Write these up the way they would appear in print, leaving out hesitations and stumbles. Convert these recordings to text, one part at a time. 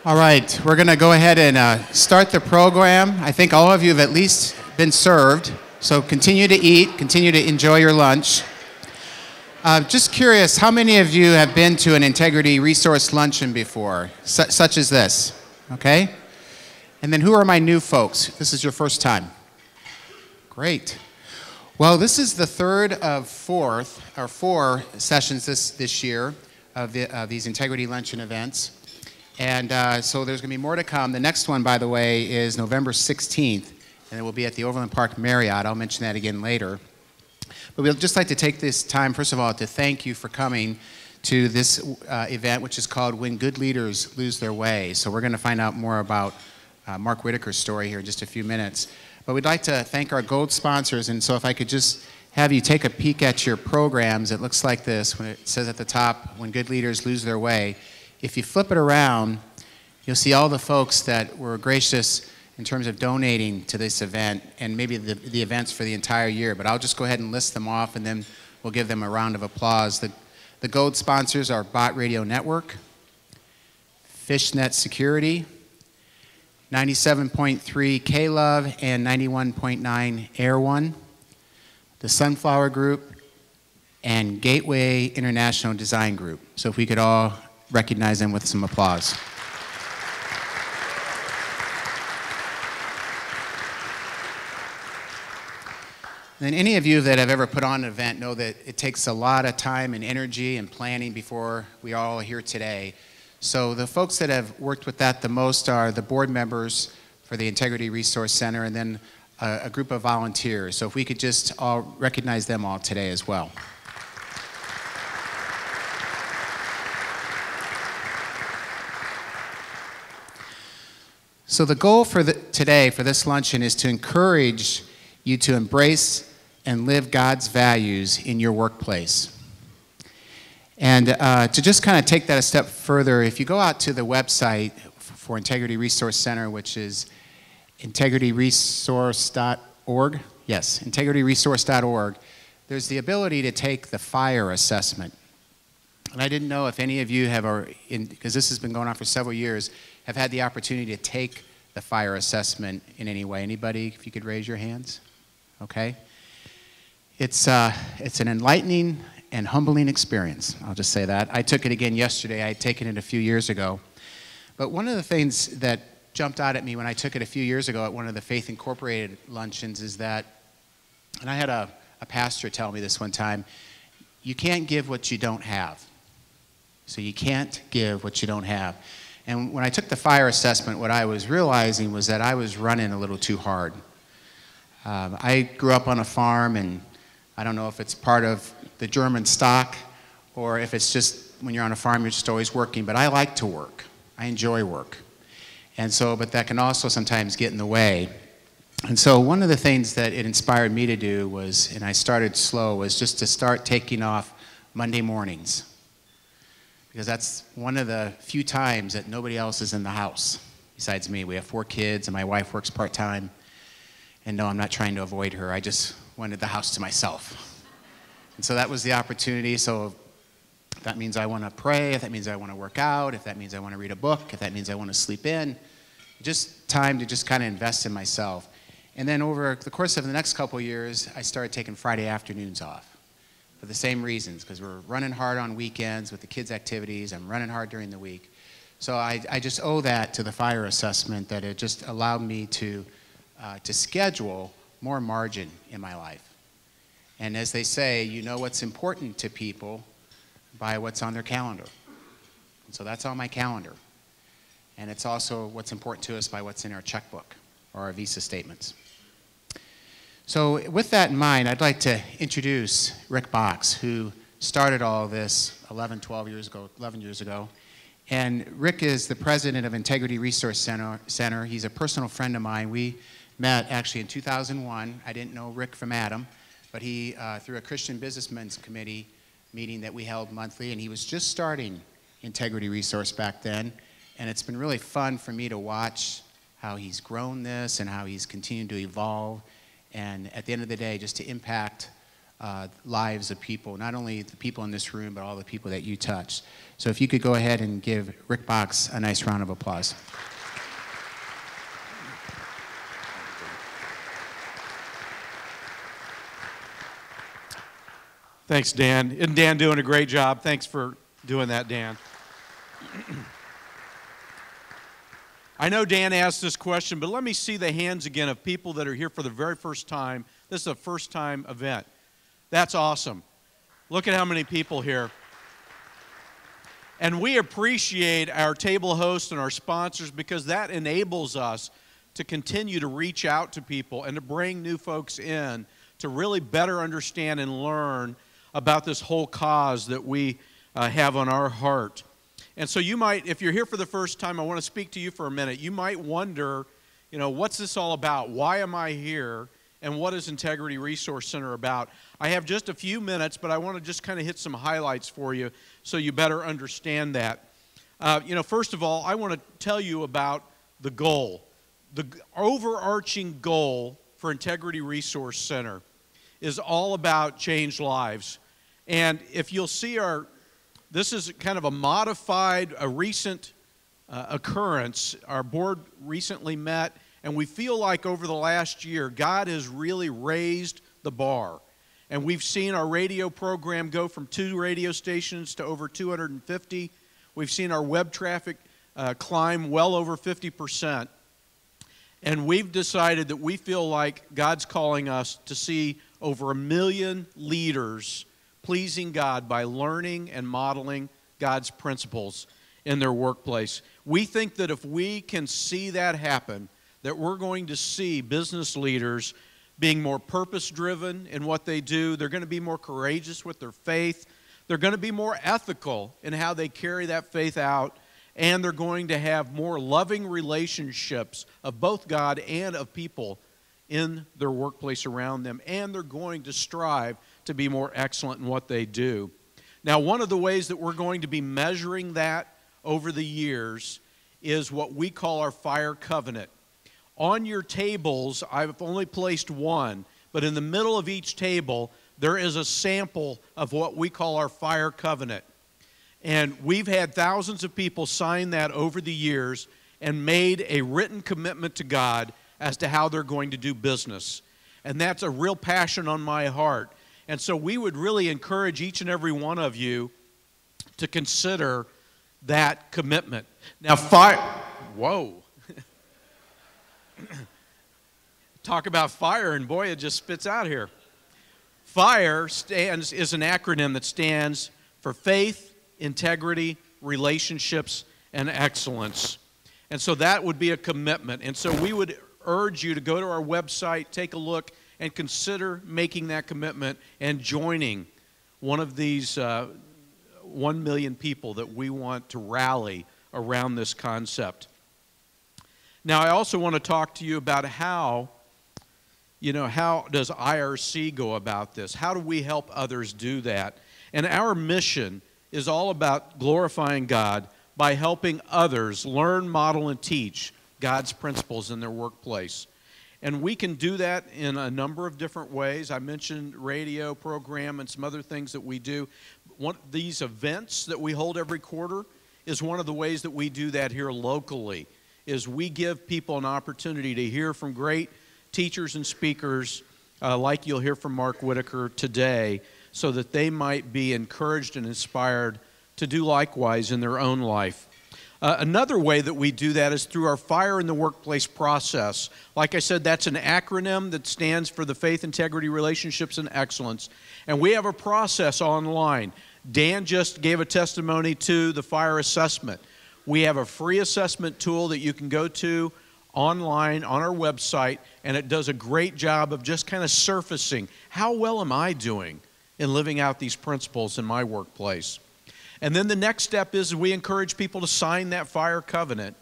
All right, we're going to go ahead and start the program. I think all of you have at least been served, so continue to eat, continue to enjoy your lunch. Just curious, how many of you have been to an integrity resource luncheon before, such as this, okay? And then who are my new folks? This is your first time. Great. Well, this is the third of four sessions this year of these integrity luncheon events. And so there's going to be more to come. The next one, by the way, is November 16th, and it will be at the Overland Park Marriott. I'll mention that again later. But we'd just like to take this time, first of all, to thank you for coming to this event, which is called When Good Leaders Lose Their Way. So we're going to find out more about Mark Whitacre's story here in just a few minutes. But we'd like to thank our gold sponsors, and so if I could just have you take a peek at your programs, it looks like this. When it says at the top, When Good Leaders Lose Their Way. If you flip it around, you'll see all the folks that were gracious in terms of donating to this event and maybe the events for the entire year. But I'll just go ahead and list them off, and then we'll give them a round of applause. The gold sponsors are Bot Radio Network, Fishnet Security, 97.3 K-Love and 91.9 Air One, the Sunflower Group, and Gateway International Design Group. So if we could all recognize them with some applause. And any of you that have ever put on an event know that it takes a lot of time and energy and planning before we are all here today. So the folks that have worked with that the most are the board members for the Integrity Resource Center, and then a group of volunteers. So if we could just all recognize them all today as well. So the goal for today, for this luncheon, is to encourage you to embrace and live God's values in your workplace. And to just kind of take that a step further, if you go out to the website for Integrity Resource Center, which is integrityresource.org, yes, integrityresource.org, there's the ability to take the fire assessment. And I didn't know if any of you have, because this has been going on for several years, have had the opportunity to take the fire assessment in any way. Anybody, if you could raise your hands? Okay. It's an enlightening and humbling experience. I'll just say that. I took it again yesterday. I had taken it a few years ago. But one of the things that jumped out at me when I took it a few years ago at one of the Faith Incorporated luncheons is that, and I had a pastor tell me this one time, you can't give what you don't have. So you can't give what you don't have. And when I took the fire assessment, what I was realizing was that I was running a little too hard. I grew up on a farm, and I don't know if it's part of the German stock or if it's just when you're on a farm, you're just always working. But I like to work. I enjoy work. And so, but that can also sometimes get in the way. And so one of the things that it inspired me to do was, and I started slow, was just to start taking off Monday mornings. Because that's one of the few times that nobody else is in the house besides me. We have 4 kids, and my wife works part-time. And no, I'm not trying to avoid her. I just wanted the house to myself. And so that was the opportunity. So if that means I want to pray, if that means I want to work out, if that means I want to read a book, if that means I want to sleep in, just time to just kind of invest in myself. And then over the course of the next couple of years, I started taking Friday afternoons off. For the same reasons, because we're running hard on weekends with the kids' activities. I'm running hard during the week. So I just owe that to the fire assessment, that it just allowed me to schedule more margin in my life. And as they say, you know what's important to people by what's on their calendar. And so that's on my calendar. And it's also what's important to us by what's in our checkbook or our Visa statements. So with that in mind, I'd like to introduce Rick Box, who started all of this 11 years ago. And Rick is the president of Integrity Resource Center. He's a personal friend of mine. We met actually in 2001. I didn't know Rick from Adam, but he, through a Christian Businessmen's Committee meeting that we held monthly, and he was just starting Integrity Resource back then. And it's been really fun for me to watch how he's grown this and how he's continued to evolve. And at the end of the day, just to impact lives of people, not only the people in this room, but all the people that you touch. So if you could go ahead and give Rick Box a nice round of applause. Thanks, Dan. Isn't Dan doing a great job? Thanks for doing that, Dan. I know Dan asked this question, but let me see the hands again of people that are here for the very first time. This is a first-time event. That's awesome. Look at how many people here. And we appreciate our table hosts and our sponsors because that enables us to continue to reach out to people and to bring new folks in to really better understand and learn about this whole cause that we have on our heart. And so you might, if you're here for the first time, I want to speak to you for a minute. You might wonder, what's this all about? Why am I here? And what is Integrity Resource Center about? I have just a few minutes, but I want to just kind of hit some highlights for you so you better understand that. First of all, I want to tell you about the goal. The overarching goal for Integrity Resource Center is all about changed lives. And if you'll see this is kind of a modified, a recent occurrence. Our board recently met, and we feel like over the last year, God has really raised the bar. And we've seen our radio program go from 2 radio stations to over 250. We've seen our web traffic climb well over 50%. And we've decided that we feel like God's calling us to see over 1 million leaders pleasing God by learning and modeling God's principles in their workplace. We think that if we can see that happen, that we're going to see business leaders being more purpose-driven in what they do. They're going to be more courageous with their faith. They're going to be more ethical in how they carry that faith out. And they're going to have more loving relationships of both God and of people in their workplace around them. And they're going to strive to be more excellent in what they do. Now, one of the ways that we're going to be measuring that over the years is what we call our fire covenant. On your tables, I've only placed one, but in the middle of each table, there is a sample of what we call our fire covenant. And we've had thousands of people sign that over the years and made a written commitment to God as to how they're going to do business. And that's a real passion on my heart. And so we would really encourage each and every one of you to consider that commitment. Now, whoa. Talk about fire, and boy, it just spits out here. FIRE is an acronym that stands for faith, integrity, relationships, and excellence. And so that would be a commitment. And so we would urge you to go to our website, take a look, and consider making that commitment and joining one of these 1 million people that we want to rally around this concept. Now, I also want to talk to you about how does IRC go about this? How do we help others do that? And our mission is all about glorifying God by helping others learn, model, and teach God's principles in their workplace. And we can do that in a number of different ways. I mentioned radio program and some other things that we do. These events that we hold every quarter is one of the ways that we do that here locally, is we give people an opportunity to hear from great teachers and speakers like you'll hear from Mark Whitacre today, so that they might be encouraged and inspired to do likewise in their own life. Another way that we do that is through our Fire in the Workplace process. Like I said, that's an acronym that stands for the Faith, Integrity, Relationships, and Excellence. And we have a process online. Dan just gave a testimony to the fire assessment. We have a free assessment tool that you can go to online on our website, and it does a great job of just kind of surfacing, how well am I doing in living out these principles in my workplace? And then the next step is we encourage people to sign that fire covenant.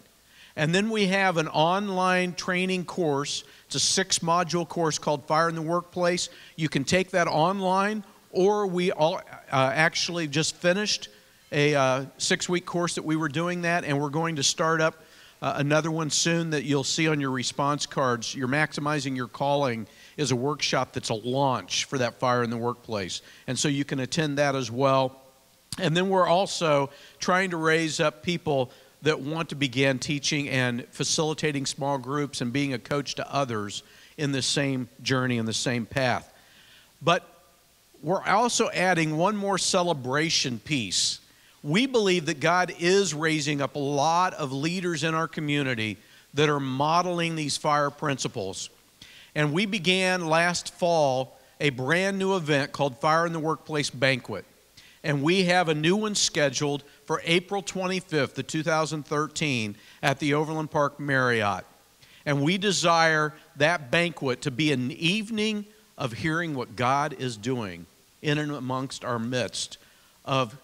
And then we have an online training course. It's a 6-module course called Fire in the Workplace. You can take that online, or we all actually just finished a 6-week course that we were doing that, and we're going to start up another one soon that you'll see on your response cards. You're maximizing your calling is a workshop that's a launch for that fire in the workplace. And so you can attend that as well. And then we're also trying to raise up people that want to begin teaching and facilitating small groups and being a coach to others in the same journey, in the same path. But we're also adding one more celebration piece. We believe that God is raising up a lot of leaders in our community that are modeling these fire principles. And we began last fall a brand new event called Fire in the Workplace Banquet. And we have a new one scheduled for April 25th of 2013 at the Overland Park Marriott. And we desire that banquet to be an evening of hearing what God is doing in and amongst our midst of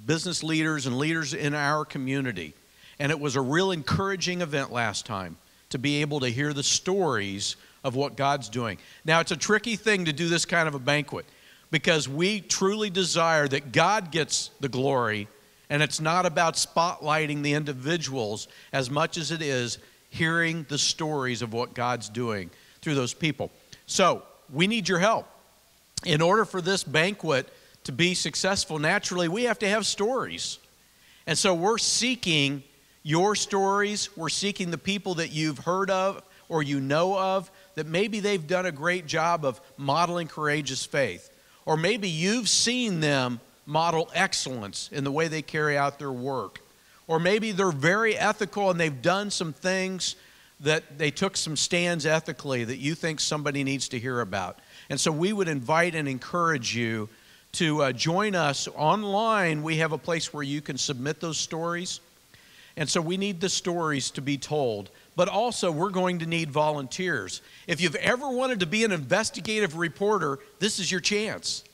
business leaders and leaders in our community. And it was a real encouraging event last time to be able to hear the stories of what God's doing. Now, it's a tricky thing to do this kind of a banquet because we truly desire that God gets the glory, and it's not about spotlighting the individuals as much as it is hearing the stories of what God's doing through those people. So, we need your help. In order for this banquet to be successful, naturally, we have to have stories. And so we're seeking your stories. We're seeking the people that you've heard of or you know of, that maybe they've done a great job of modeling courageous faith. Or maybe you've seen them model excellence in the way they carry out their work. Or maybe they're very ethical and they've done some things that they took some stands ethically that you think somebody needs to hear about. And so we would invite and encourage you to join us online. We have a place where you can submit those stories. And so we need the stories to be told. But also, we're going to need volunteers. If you've ever wanted to be an investigative reporter, this is your chance.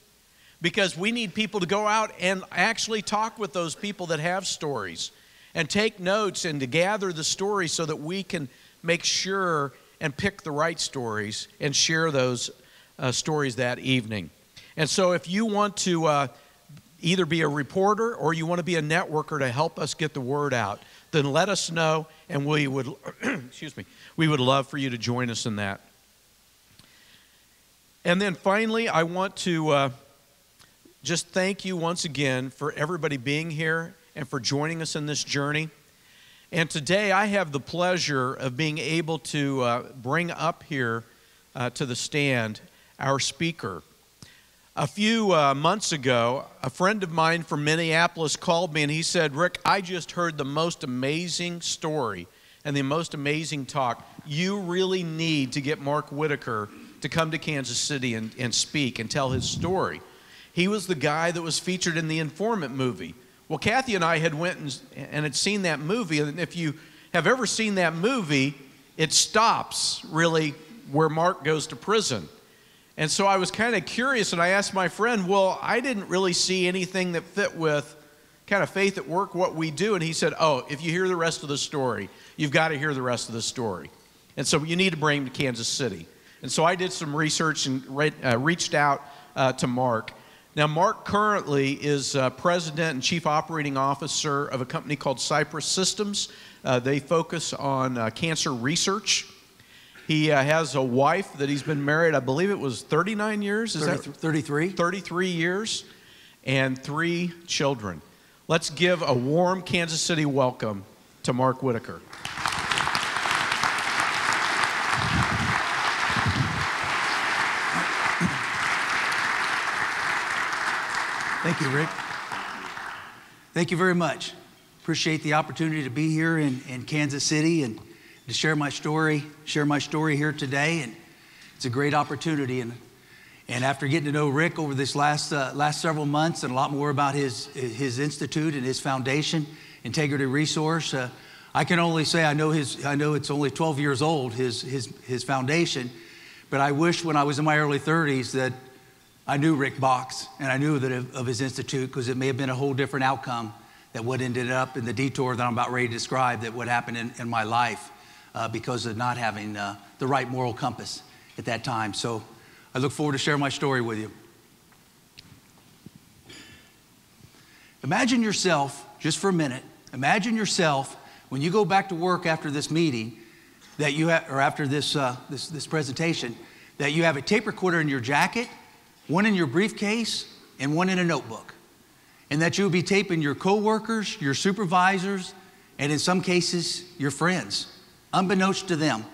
Because we need people to go out and actually talk with those people that have stories and take notes and to gather the stories so that we can make sure and pick the right stories and share those stories that evening. And so if you want to either be a reporter or you want to be a networker to help us get the word out, then let us know, and we would, we would love for you to join us in that. And then finally, I want to just thank you once again for everybody being here and for joining us in this journey. And today I have the pleasure of being able to bring up here to the stand our speaker. A few months ago, a friend of mine from Minneapolis called me and he said, "Rick, I just heard the most amazing story and the most amazing talk. You really need to get Mark Whitacre to come to Kansas City and speak and tell his story." He was the guy that was featured in the Informant movie. Well, Kathy and I had went and had seen that movie, and if you have ever seen that movie, it stops really where Mark goes to prison. And so I was kind of curious, and I asked my friend, well, I didn't really see anything that fit with kind of faith at work, what we do. And he said, oh, if you hear the rest of the story, you've got to hear the rest of the story. And so you need to bring him to Kansas City. And so I did some research and reached out to Mark. Now, Mark currently is president and chief operating officer of a company called Cypress Systems. They focus on cancer research. He has a wife that he's been married, I believe it was 39 years? Is 33. 33 years, and 3 children. Let's give a warm Kansas City welcome to Mark Whitacre. Thank you, Rick. Thank you very much. Appreciate the opportunity to be here in Kansas City and to share my story here today. And it's a great opportunity. And after getting to know Rick over this last several months and a lot more about his institute and his foundation, Integrity Resource, I can only say I know it's only 12 years old, his foundation, but I wish when I was in my early 30s that I knew Rick Box and I knew that of his institute, because it may have been a whole different outcome that would ended up in the detour that I'm about ready to describe that would happen in my life because of not having the right moral compass at that time. So I look forward to sharing my story with you. Imagine yourself, just for a minute, imagine yourself when you go back to work after this meeting that you have, or after this presentation, that you have a tape recorder in your jacket, one in your briefcase, and one in a notebook. And that you'll be taping your coworkers, your supervisors, and in some cases, your friends, unbeknownst to them.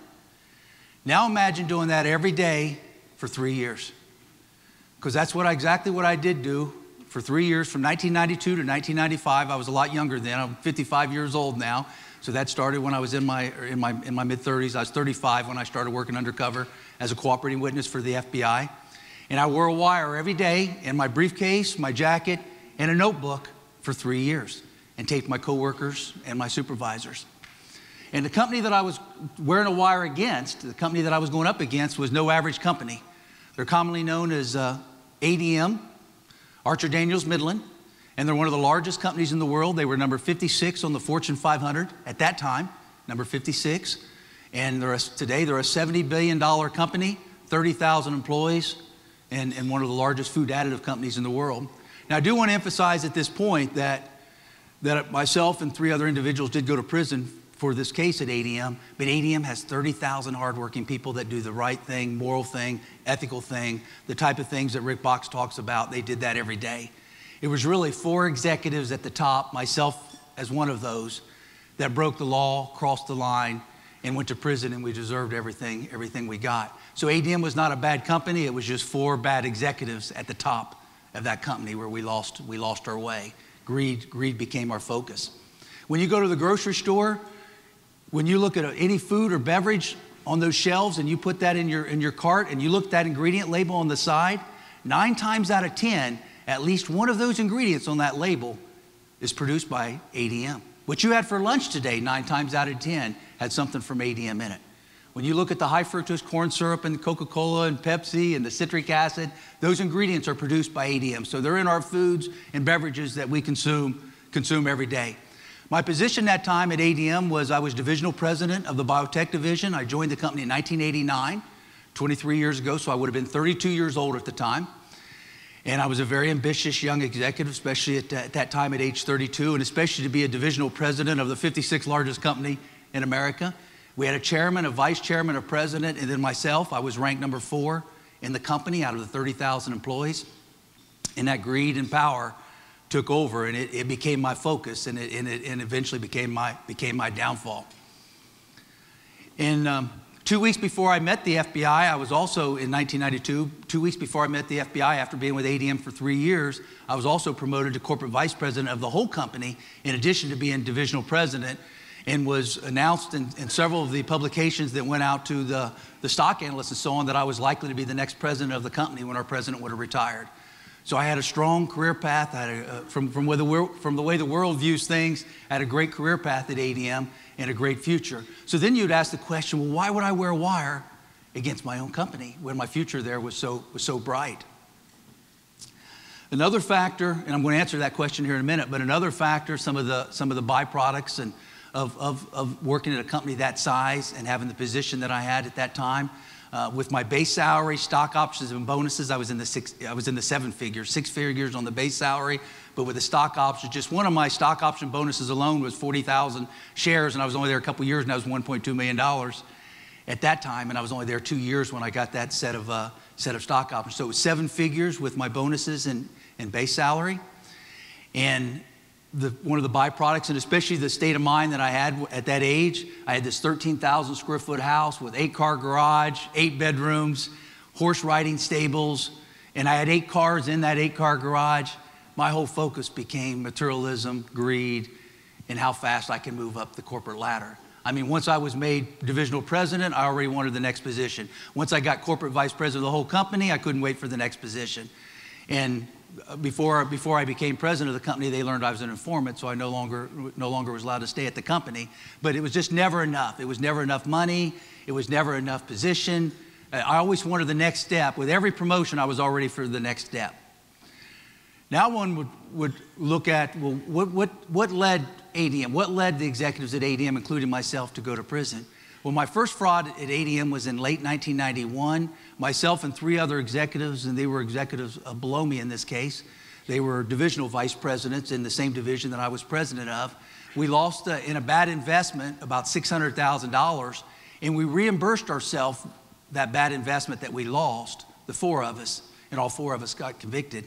Now imagine doing that every day for 3 years. Because that's exactly what I did do for 3 years, from 1992 to 1995. I was a lot younger then. I'm 55 years old now. So that started when I was in my mid-30s. I was 35 when I started working undercover as a cooperating witness for the FBI. And I wore a wire every day in my briefcase, my jacket, and a notebook for 3 years, and taped my coworkers and my supervisors. And the company that I was wearing a wire against, the company that I was going up against, was no average company. They're commonly known as ADM, Archer Daniels Midland, and they're one of the largest companies in the world. They were number 56 on the Fortune 500 at that time, number 56. And today they're a $70 billion company, 30,000 employees, and one of the largest food additive companies in the world. Now, I do want to emphasize at this point that myself and 3 other individuals did go to prison for this case at ADM, but ADM has 30,000 hardworking people that do the right thing, moral thing, ethical thing, the type of things that Rick Box talks about. They did that every day. It was really 4 executives at the top, myself as one of those, that broke the law, crossed the line, and went to prison, and we deserved everything we got. So ADM was not a bad company. It was just 4 bad executives at the top of that company where we lost our way. Greed became our focus. When you go to the grocery store, when you look at any food or beverage on those shelves and you put that in your cart and you look at that ingredient label on the side, 9 times out of 10, at least one of those ingredients on that label is produced by ADM. What you had for lunch today, 9 times out of 10, had something from ADM in it. When you look at the high fructose corn syrup and Coca-Cola and Pepsi and the citric acid, those ingredients are produced by ADM. So they're in our foods and beverages that we consume every day. My position that time at ADM was I was divisional president of the biotech division. I joined the company in 1989, 23 years ago, so I would have been 32 years old at the time. And I was a very ambitious young executive, especially at that time at age 32, and especially to be a divisional president of the 56th largest company in America. We had a chairman, a vice chairman, a president, and then myself. I was ranked number 4 in the company out of the 30,000 employees. And that greed and power took over, and it became my focus, and it eventually became my downfall. And 2 weeks before I met the FBI, I was also in 1992, 2 weeks before I met the FBI, after being with ADM for 3 years, I was also promoted to corporate vice president of the whole company, in addition to being divisional president, and was announced in several of the publications that went out to the stock analysts and so on that I was likely to be the next president of the company when our president would have retired. So I had a strong career path. I had from the way the world views things, I had a great career path at ADM and a great future. So then you'd ask the question, well, why would I wear a wire against my own company when my future there was so bright? Another factor, and I'm going to answer that question here in a minute, but another factor, some of the byproducts and of working at a company that size and having the position that I had at that time, with my base salary, stock options, and bonuses, I was in the 7 figures, 6 figures on the base salary, but with the stock options, just one of my stock option bonuses alone was 40,000 shares, and I was only there a couple years, and that was $1.2 million at that time, and I was only there 2 years when I got that set of stock options. So it was 7 figures with my bonuses and base salary, and one of the byproducts, and especially the state of mind that I had at that age, I had this 13,000 square foot house with 8-car garage, 8 bedrooms, horse riding stables, and I had 8 cars in that 8-car garage. My whole focus became materialism, greed, and how fast I can move up the corporate ladder. I mean, once I was made divisional president, I already wanted the next position. Once I got corporate vice president of the whole company, I couldn't wait for the next position. And before I became president of the company, they learned I was an informant, so I no longer was allowed to stay at the company. But it was just never enough. It was never enough money. It was never enough position. I always wanted the next step. With every promotion, I was already for the next step. Now one would look at, well, what led ADM? What led the executives at ADM, including myself, to go to prison? Well, my first fraud at ADM was in late 1991. Myself and 3 other executives, and they were executives below me in this case. They were divisional vice presidents in the same division that I was president of. We lost, in a bad investment, about $600,000, and we reimbursed ourselves that bad investment that we lost, the four of us, and all four of us got convicted.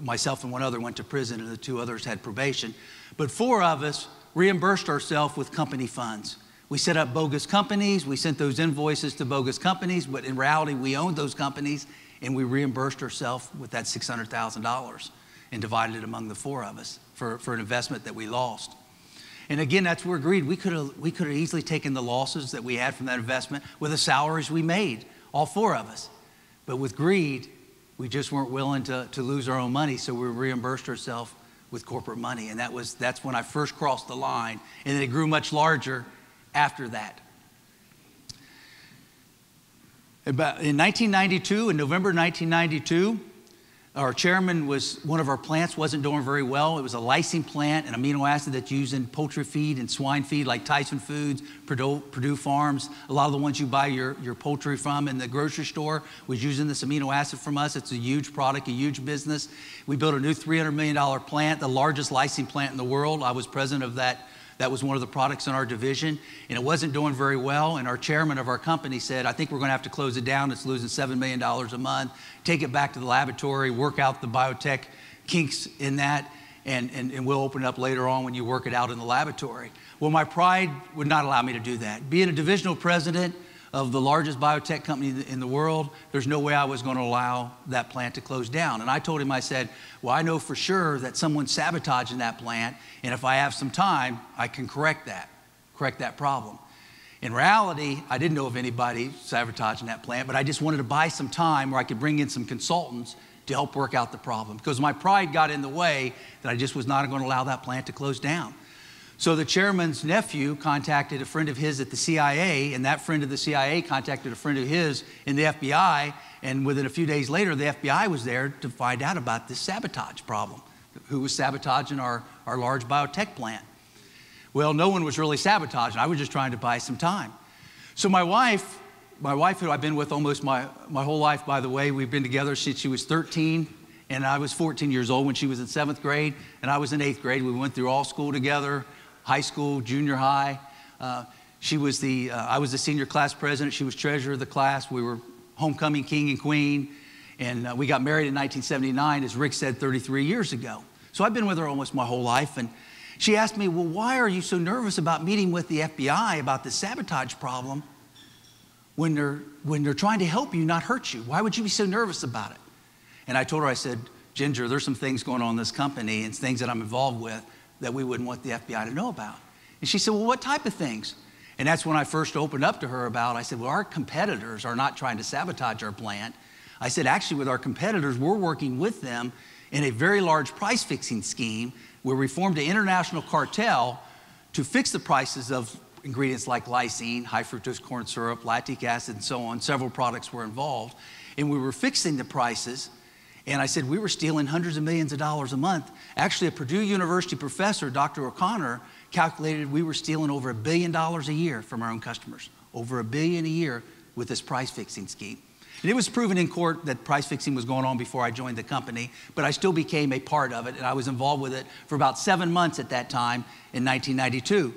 Myself and one other went to prison, and the two others had probation. But four of us reimbursed ourselves with company funds. We set up bogus companies. We sent those invoices to bogus companies, but in reality, we owned those companies, and we reimbursed ourselves with that $600,000 and divided it among the four of us for an investment that we lost. And again, that's where greed. We could have easily taken the losses that we had from that investment with the salaries we made, all four of us. But with greed, we just weren't willing to lose our own money, so we reimbursed ourselves with corporate money. And that's when I first crossed the line, and then it grew much larger after that. In 1992, in November 1992, our chairman one of our plants wasn't doing very well. It was a lysine plant, an amino acid that's used in poultry feed and swine feed like Tyson Foods, Purdue Farms. A lot of the ones you buy your poultry from in the grocery store was using this amino acid from us. It's a huge product, a huge business. We built a new $300 million plant, the largest lysine plant in the world. I was president of that. That was one of the products in our division, and it wasn't doing very well. And our chairman of our company said, I think we're going to have to close it down. It's losing $7 million a month. Take it back to the laboratory, work out the biotech kinks in that, and we'll open it up later on when you work it out in the laboratory. Well, my pride would not allow me to do that. Being a divisional president of the largest biotech company in the world, there's no way I was going to allow that plant to close down. And I told him, I said, well, I know for sure that someone's sabotaging that plant, and if I have some time, I can correct that problem. In reality, I didn't know of anybody sabotaging that plant, but I just wanted to buy some time where I could bring in some consultants to help work out the problem, because my pride got in the way that I just was not going to allow that plant to close down. So the chairman's nephew contacted a friend of his at the CIA, and that friend of the CIA contacted a friend of his in the FBI, and within a few days later, the FBI was there to find out about this sabotage problem, who was sabotaging our large biotech plant. Well, no one was really sabotaging. I was just trying to buy some time. So my wife, who I've been with almost my whole life, by the way, we've been together since she was 13, and I was 14 years old when she was in 7th grade, and I was in 8th grade. We went through all school together, high school, junior high. I was the senior class president. She was treasurer of the class. We were homecoming king and queen. And we got married in 1979, as Rick said, 33 years ago. So I've been with her almost my whole life. And she asked me, well, why are you so nervous about meeting with the FBI about the sabotage problem when they're trying to help you, not hurt you? Why would you be so nervous about it? And I told her, I said, Ginger, there's some things going on in this company and things that I'm involved with that we wouldn't want the FBI to know about. And she said, well, what type of things? And that's when I first opened up to her about, I said, well, our competitors are not trying to sabotage our plant. I said, actually, with our competitors, we're working with them in a very large price fixing scheme where we formed an international cartel to fix the prices of ingredients like lysine, high fructose corn syrup, lactic acid, and so on. Several products were involved. And we were fixing the prices. And I said, we were stealing hundreds of millions of dollars a month. Actually, a Purdue University professor, Dr. O'Connor, calculated we were stealing over $1 billion a year from our own customers. Over $1 billion a year with this price fixing scheme. And it was proven in court that price fixing was going on before I joined the company, but I still became a part of it, and I was involved with it for about 7 months at that time in 1992.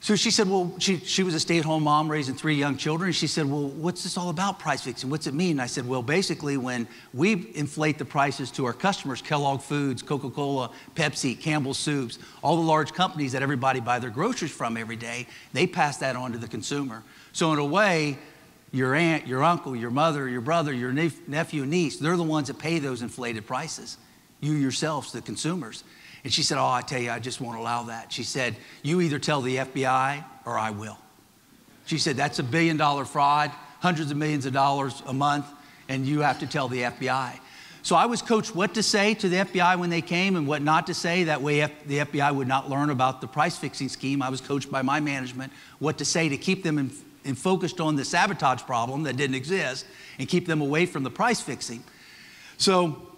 So she said, well, she was a stay-at-home mom raising 3 young children. And she said, well, what's this all about, price fixing? What's it mean? And I said, well, basically, when we inflate the prices to our customers, Kellogg Foods, Coca-Cola, Pepsi, Campbell's Soups, all the large companies that everybody buy their groceries from every day, they pass that on to the consumer. So in a way, your aunt, your uncle, your mother, your brother, your nephew and niece, they're the ones that pay those inflated prices. You yourselves, the consumers. And she said, oh, I tell you, I just won't allow that. She said, you either tell the FBI or I will. She said, that's $1 billion fraud, hundreds of millions of dollars a month, and you have to tell the FBI. So I was coached what to say to the FBI when they came and what not to say. That way the FBI would not learn about the price fixing scheme. I was coached by my management what to say to keep them focused on the sabotage problem that didn't exist and keep them away from the price fixing. So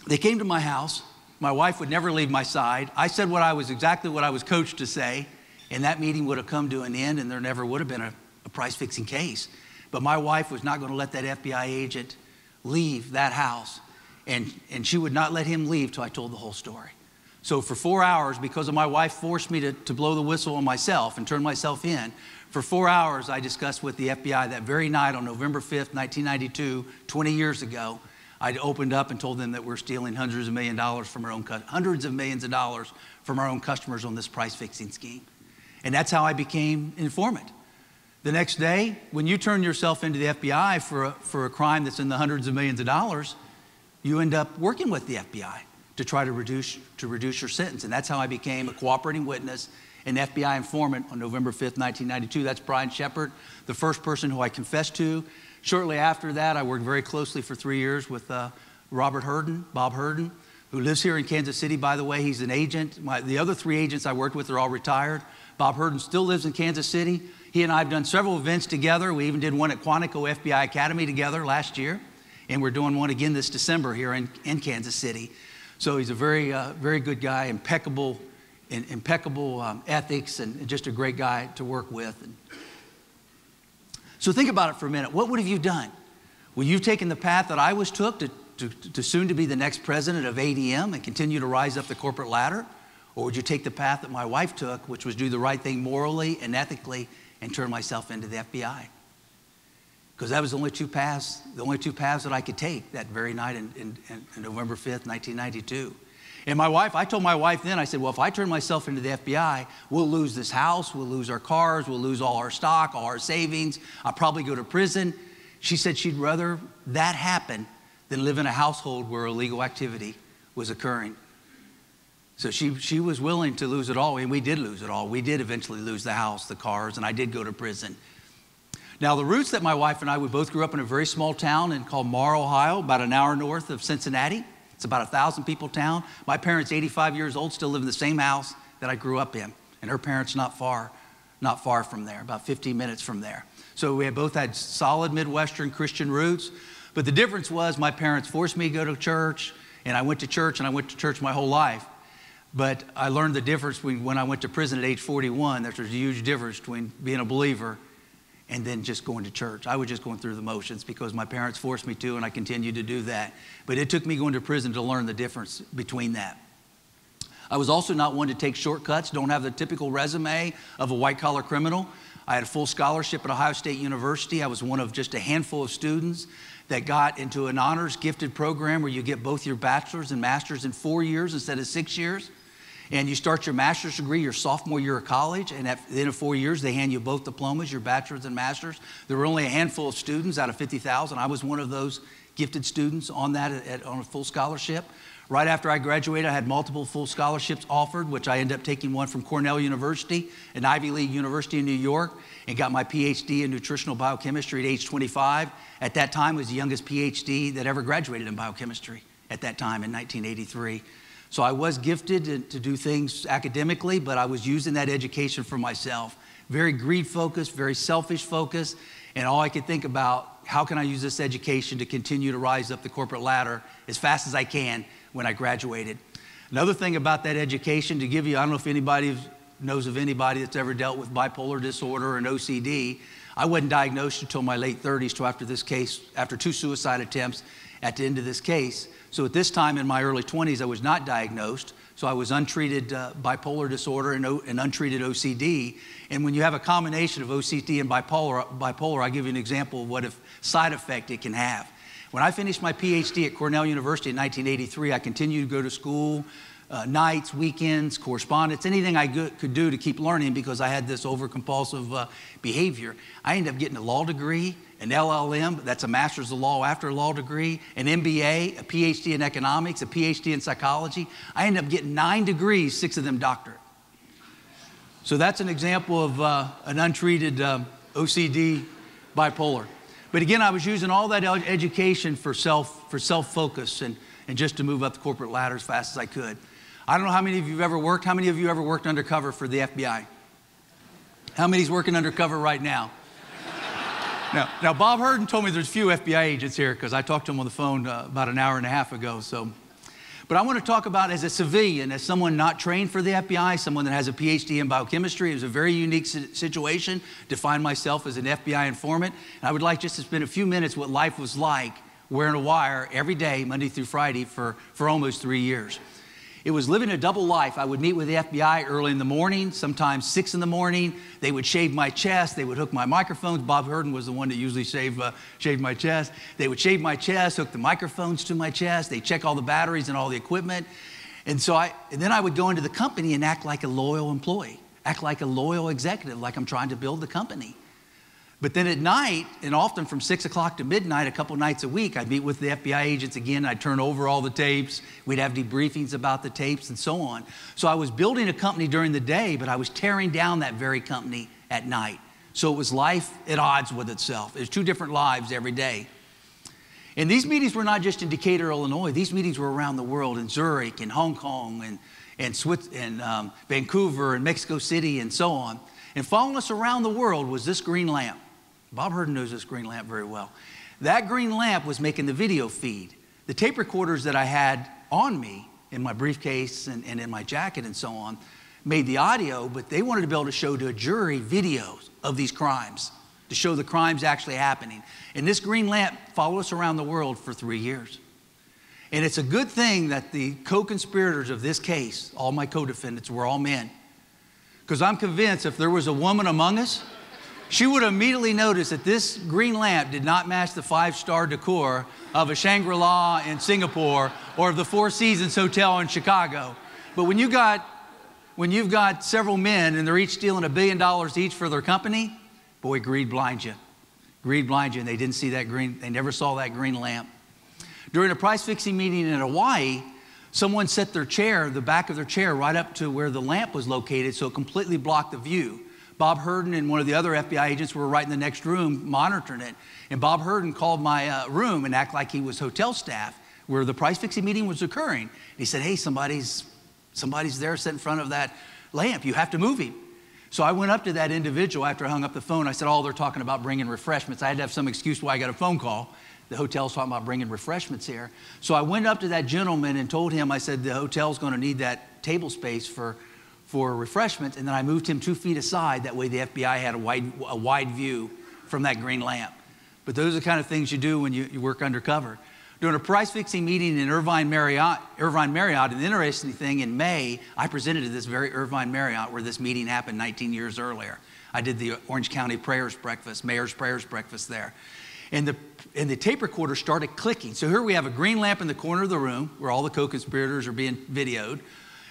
they came to my house. My wife would never leave my side. I said exactly what I was coached to say, and that meeting would have come to an end, and there never would have been a price-fixing case. But my wife was not going to let that FBI agent leave that house, and she would not let him leave till I told the whole story. So for 4 hours, because my wife forced me to blow the whistle on myself and turn myself in, for 4 hours I discussed with the FBI that very night on November 5th, 1992, 20 years ago, I opened up and told them that we're stealing hundreds of millions of dollars from our own customers on this price fixing scheme. And that's how I became informant. The next day, when you turn yourself into the FBI for a crime that's in the hundreds of millions of dollars, you end up working with the FBI to try to reduce your sentence. And that's how I became a cooperating witness, an FBI informant on November 5th, 1992. That's Brian Shepard, the first person who I confessed to. Shortly after that, I worked very closely for 3 years with Bob Herden, who lives here in Kansas City, by the way. He's an agent. The other 3 agents I worked with are all retired. Bob Herden still lives in Kansas City. He and I have done several events together. We even did one at Quantico FBI Academy together last year, and we're doing one again this December here in Kansas City. So he's a very good guy, impeccable ethics, and just a great guy to work with. So think about it for a minute. What would have you done? Well, you've taken the path that I took to soon to be the next president of ADM and continue to rise up the corporate ladder? Or would you take the path that my wife took, which was do the right thing morally and ethically and turn myself into the FBI? Because that was the only two paths that I could take that very night in November 5th, 1992. And I told my wife then, I said, well, if I turn myself into the FBI, we'll lose this house, we'll lose our cars, we'll lose all our stock, all our savings, I'll probably go to prison. She said she'd rather that happen than live in a household where illegal activity was occurring. So she was willing to lose it all, and we did lose it all. We did eventually lose the house, the cars, and I did go to prison. Now, the roots that my wife and I, we both grew up in a very small town called Marr, Ohio, about an hour north of Cincinnati. It's about 1,000 people town. My parents, 85 years old, still live in the same house that I grew up in. And her parents not far from there, about 15 minutes from there. So we both had solid Midwestern Christian roots. But the difference was my parents forced me to go to church, and I went to church my whole life. But I learned the difference when I went to prison at age 41, that there's a huge difference between being a believer and then just going to church. I was just going through the motions because my parents forced me to, and I continued to do that. But it took me going to prison to learn the difference between that. I was also not one to take shortcuts, don't have the typical resume of a white-collar criminal. I had a full scholarship at Ohio State University. I was one of just a handful of students that got into an honors gifted program where you get both your bachelor's and master's in 4 years instead of 6 years. And you start your master's degree your sophomore year of college, and at the end of 4 years, they hand you both diplomas, your bachelor's and master's. There were only a handful of students out of 50,000. I was one of those gifted students on that on a full scholarship. Right after I graduated, I had multiple full scholarships offered, which I ended up taking one from Cornell University, an Ivy League university in New York, and got my PhD in nutritional biochemistry at age 25. At that time, I was the youngest PhD that ever graduated in biochemistry at that time in 1983. So I was gifted to do things academically, but I was using that education for myself. Very greed-focused, very selfish-focused, and all I could think about, how can I use this education to continue to rise up the corporate ladder as fast as I can when I graduated. Another thing about that education, to give you, I don't know if anybody knows of anybody that's ever dealt with bipolar disorder and OCD. I wasn't diagnosed until my late 30s, till after this case, after 2 suicide attempts at the end of this case. So at this time in my early 20s, I was not diagnosed. So I was untreated bipolar disorder and untreated OCD. And when you have a combination of OCD and bipolar, I'll give you an example of what a side effect it can have. When I finished my PhD at Cornell University in 1983, I continued to go to school, nights, weekends, correspondence, anything I could do to keep learning because I had this overcompulsive behavior. I ended up getting a law degree, an LLM, that's a master's of law after a law degree, an MBA, a PhD in economics, a PhD in psychology. I ended up getting 9 degrees, 6 of them doctorate. So that's an example of an untreated OCD bipolar. But again, I was using all that education for self-focus and just to move up the corporate ladder as fast as I could. I don't know how many of you have ever worked. How many of you ever worked undercover for the FBI? How many's working undercover right now? Now, Bob Herden told me there's few FBI agents here because I talked to him on the phone about an hour and a half ago. But I want to talk about as a civilian, as someone not trained for the FBI, someone that has a PhD in biochemistry. It was a very unique situation to find myself as an FBI informant. And I would like just to spend a few minutes what life was like wearing a wire every day, Monday through Friday, for almost 3 years. It was living a double life. I would meet with the FBI early in the morning, sometimes 6 in the morning. They would shave my chest. They would hook my microphones. Bob Hurden was the one that usually shaved my chest. They would shave my chest, hook the microphones to my chest. They'd check all the batteries and all the equipment. And then I would go into the company and act like a loyal employee, act like a loyal executive, like I'm trying to build the company. But then at night, and often from 6 o'clock to midnight, a couple nights a week, I'd meet with the FBI agents again. I'd turn over all the tapes. We'd have debriefings about the tapes and so on. So I was building a company during the day, but I was tearing down that very company at night. So it was life at odds with itself. It was 2 different lives every day. And these meetings were not just in Decatur, Illinois. These meetings were around the world, in Zurich and Hong Kong and Vancouver and Mexico City and so on. And following us around the world was this green lamp. Bob Hurden knows this green lamp very well. That green lamp was making the video feed. The tape recorders that I had on me in my briefcase and in my jacket and so on made the audio, but they wanted to be able to show to a jury videos of these crimes, to show the crimes actually happening. And this green lamp followed us around the world for 3 years. And it's a good thing that the co-conspirators of this case, all my co-defendants, were all men. Because I'm convinced if there was a woman among us, she would immediately notice that this green lamp did not match the 5-star decor of a Shangri-La in Singapore or of the Four Seasons Hotel in Chicago. But when you've got several men and they're each stealing $1 billion each for their company, boy, greed blinds you. Greed blinds you, and they didn't see that green, they never saw that green lamp. During a price-fixing meeting in Hawaii, someone set their chair, the back of their chair, right up to where the lamp was located, so it completely blocked the view. Bob Hurden and one of the other FBI agents were right in the next room monitoring it. And Bob Hurden called my room and acted like he was hotel staff where the price-fixing meeting was occurring. And he said, hey, somebody's there sitting in front of that lamp. You have to move him. So I went up to that individual after I hung up the phone. I said, oh, they're talking about bringing refreshments. I had to have some excuse why I got a phone call. The hotel's talking about bringing refreshments here. So I went up to that gentleman and told him, I said, the hotel's going to need that table space for refreshments, and then I moved him 2 feet aside. That way the FBI had a wide view from that green lamp. But those are the kind of things you do when you work undercover. During a price-fixing meeting in Irvine Marriott, an interesting thing, in May, I presented at this very Irvine Marriott where this meeting happened 19 years earlier. I did the Orange County Prayers Breakfast, Mayor's Prayers Breakfast there. And the tape recorder started clicking. So here we have a green lamp in the corner of the room where all the co-conspirators are being videoed.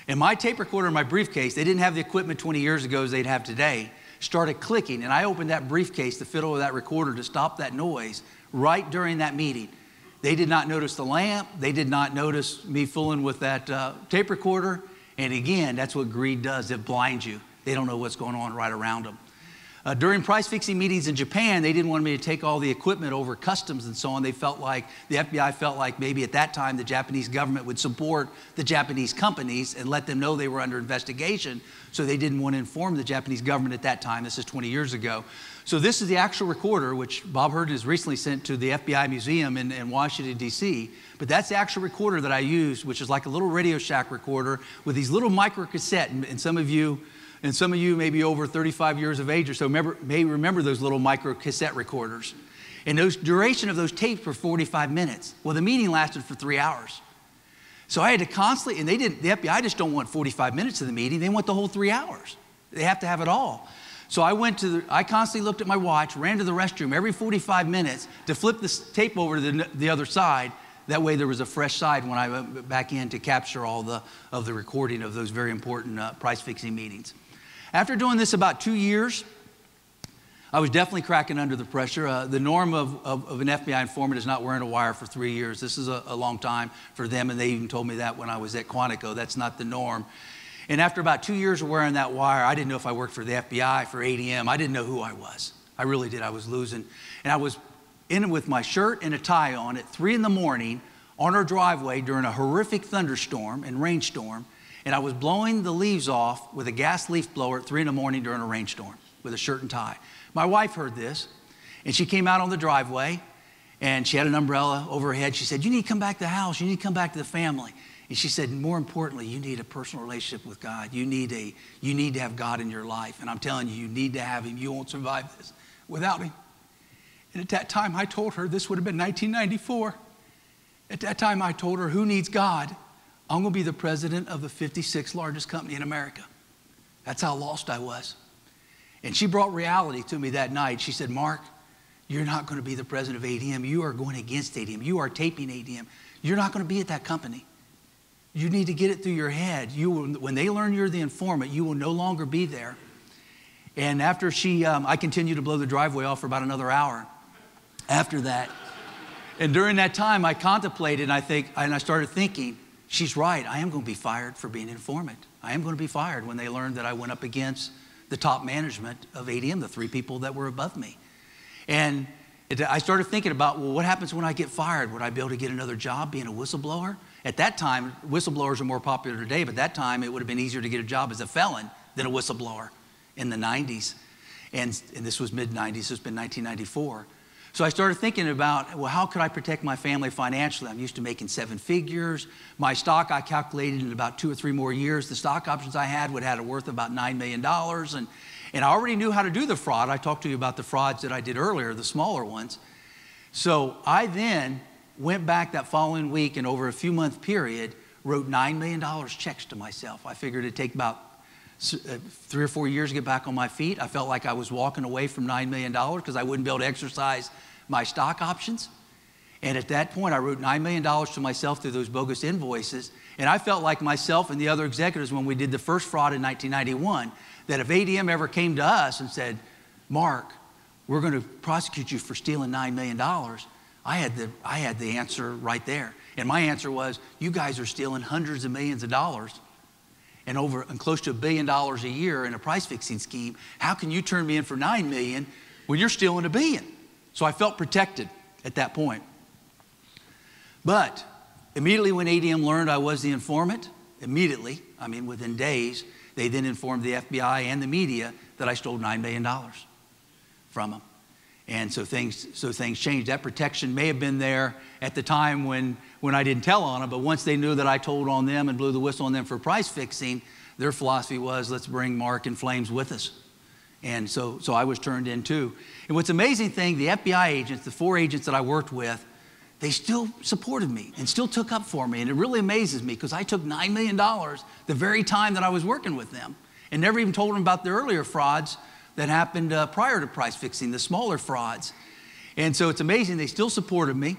And my tape recorder in my briefcase, they didn't have the equipment 20 years ago as they'd have today, started clicking. And I opened that briefcase, the fiddle of that recorder, to stop that noise right during that meeting. They did not notice the lamp. They did not notice me fooling with that tape recorder. And again, that's what greed does. It blinds you. They don't know what's going on right around them. During price-fixing meetings in Japan, they didn't want me to take all the equipment over customs and so on. They felt like, the FBI felt like maybe at that time the Japanese government would support the Japanese companies and let them know they were under investigation. So they didn't want to inform the Japanese government at that time. This is 20 years ago. So this is the actual recorder, which Bob Hurden has recently sent to the FBI Museum in Washington, D.C. But that's the actual recorder that I used, which is like a little Radio Shack recorder with these little micro cassette. And some of you may be over 35 years of age or so may remember those little micro cassette recorders. And the duration of those tapes were 45 minutes. Well, the meeting lasted for 3 hours. So I had to constantly, and the FBI just don't want 45 minutes of the meeting. They want the whole 3 hours. They have to have it all. So I constantly looked at my watch, ran to the restroom every 45 minutes to flip this tape over to the other side. That way there was a fresh side when I went back in to capture all of the recording of those very important price-fixing meetings. After doing this about 2 years, I was definitely cracking under the pressure. The norm of an FBI informant is not wearing a wire for 3 years. This is a long time for them, and they even told me that when I was at Quantico. That's not the norm. And after about 2 years of wearing that wire, I didn't know if I worked for the FBI, for ADM. I didn't know who I was. I really did. I was losing. And I was in with my shirt and a tie on at 3 in the morning on our driveway during a horrific thunderstorm and rainstorm. And I was blowing the leaves off with a gas leaf blower at 3 in the morning during a rainstorm with a shirt and tie. My wife heard this, and she came out on the driveway, and she had an umbrella over her head. She said, you need to come back to the house. You need to come back to the family. And she said, more importantly, you need a personal relationship with God. You need to have God in your life. And I'm telling you, you need to have him. You won't survive this without him. And at that time, I told her, this would have been 1994. At that time, I told her, who needs God I'm going to be the president of the 56th largest company in America. That's how lost I was. And she brought reality to me that night. She said, Mark, you're not going to be the president of ADM. You are going against ADM. You are taping ADM. You're not going to be at that company. You need to get it through your head. You will, when they learn you're the informant, you will no longer be there. And after I continued to blow the driveway off for about another hour after that. And during that time, I contemplated, and I started thinking, she's right. I am going to be fired for being an informant. I am going to be fired when they learned that I went up against the top management of ADM, the 3 people that were above me. And I started thinking about, well, what happens when I get fired? Would I be able to get another job being a whistleblower? At that time, whistleblowers are more popular today, but at that time, it would have been easier to get a job as a felon than a whistleblower in the 90s. And this was mid-90s, this has been 1994. So I started thinking about, well, how could I protect my family financially? I'm used to making 7 figures. My stock, I calculated in about 2 or 3 more years, the stock options I had would have a worth of about $9 million. And I already knew how to do the fraud. I talked to you about the frauds that I did earlier, the smaller ones. So I then went back that following week and over a few month period, wrote $9 million checks to myself. I figured it'd take about 3 or 4 years to get back on my feet. I felt like I was walking away from $9 million because I wouldn't be able to exercise my stock options. And at that point, I wrote $9 million to myself through those bogus invoices. And I felt like myself and the other executives when we did the first fraud in 1991, that if ADM ever came to us and said, Mark, we're going to prosecute you for stealing $9 million, I had the answer right there. And my answer was, you guys are stealing hundreds of millions of dollars and close to $1 billion a year in a price fixing scheme. How can you turn me in for $9 million when you're stealing $1 billion? So I felt protected at that point. But immediately when ADM learned I was the informant, immediately, I mean within days, they then informed the FBI and the media that I stole $9 million from them. And so things changed. That protection may have been there at the time when I didn't tell on them, but once they knew that I told on them and blew the whistle on them for price fixing, their philosophy was, let's bring Mark in flames with us. And so I was turned in too. And what's amazing thing, the FBI agents, the 4 agents that I worked with, they still supported me and still took up for me. And it really amazes me because I took $9 million the very time that I was working with them and never even told them about the earlier frauds that happened prior to price fixing, the smaller frauds. And so it's amazing, they still supported me.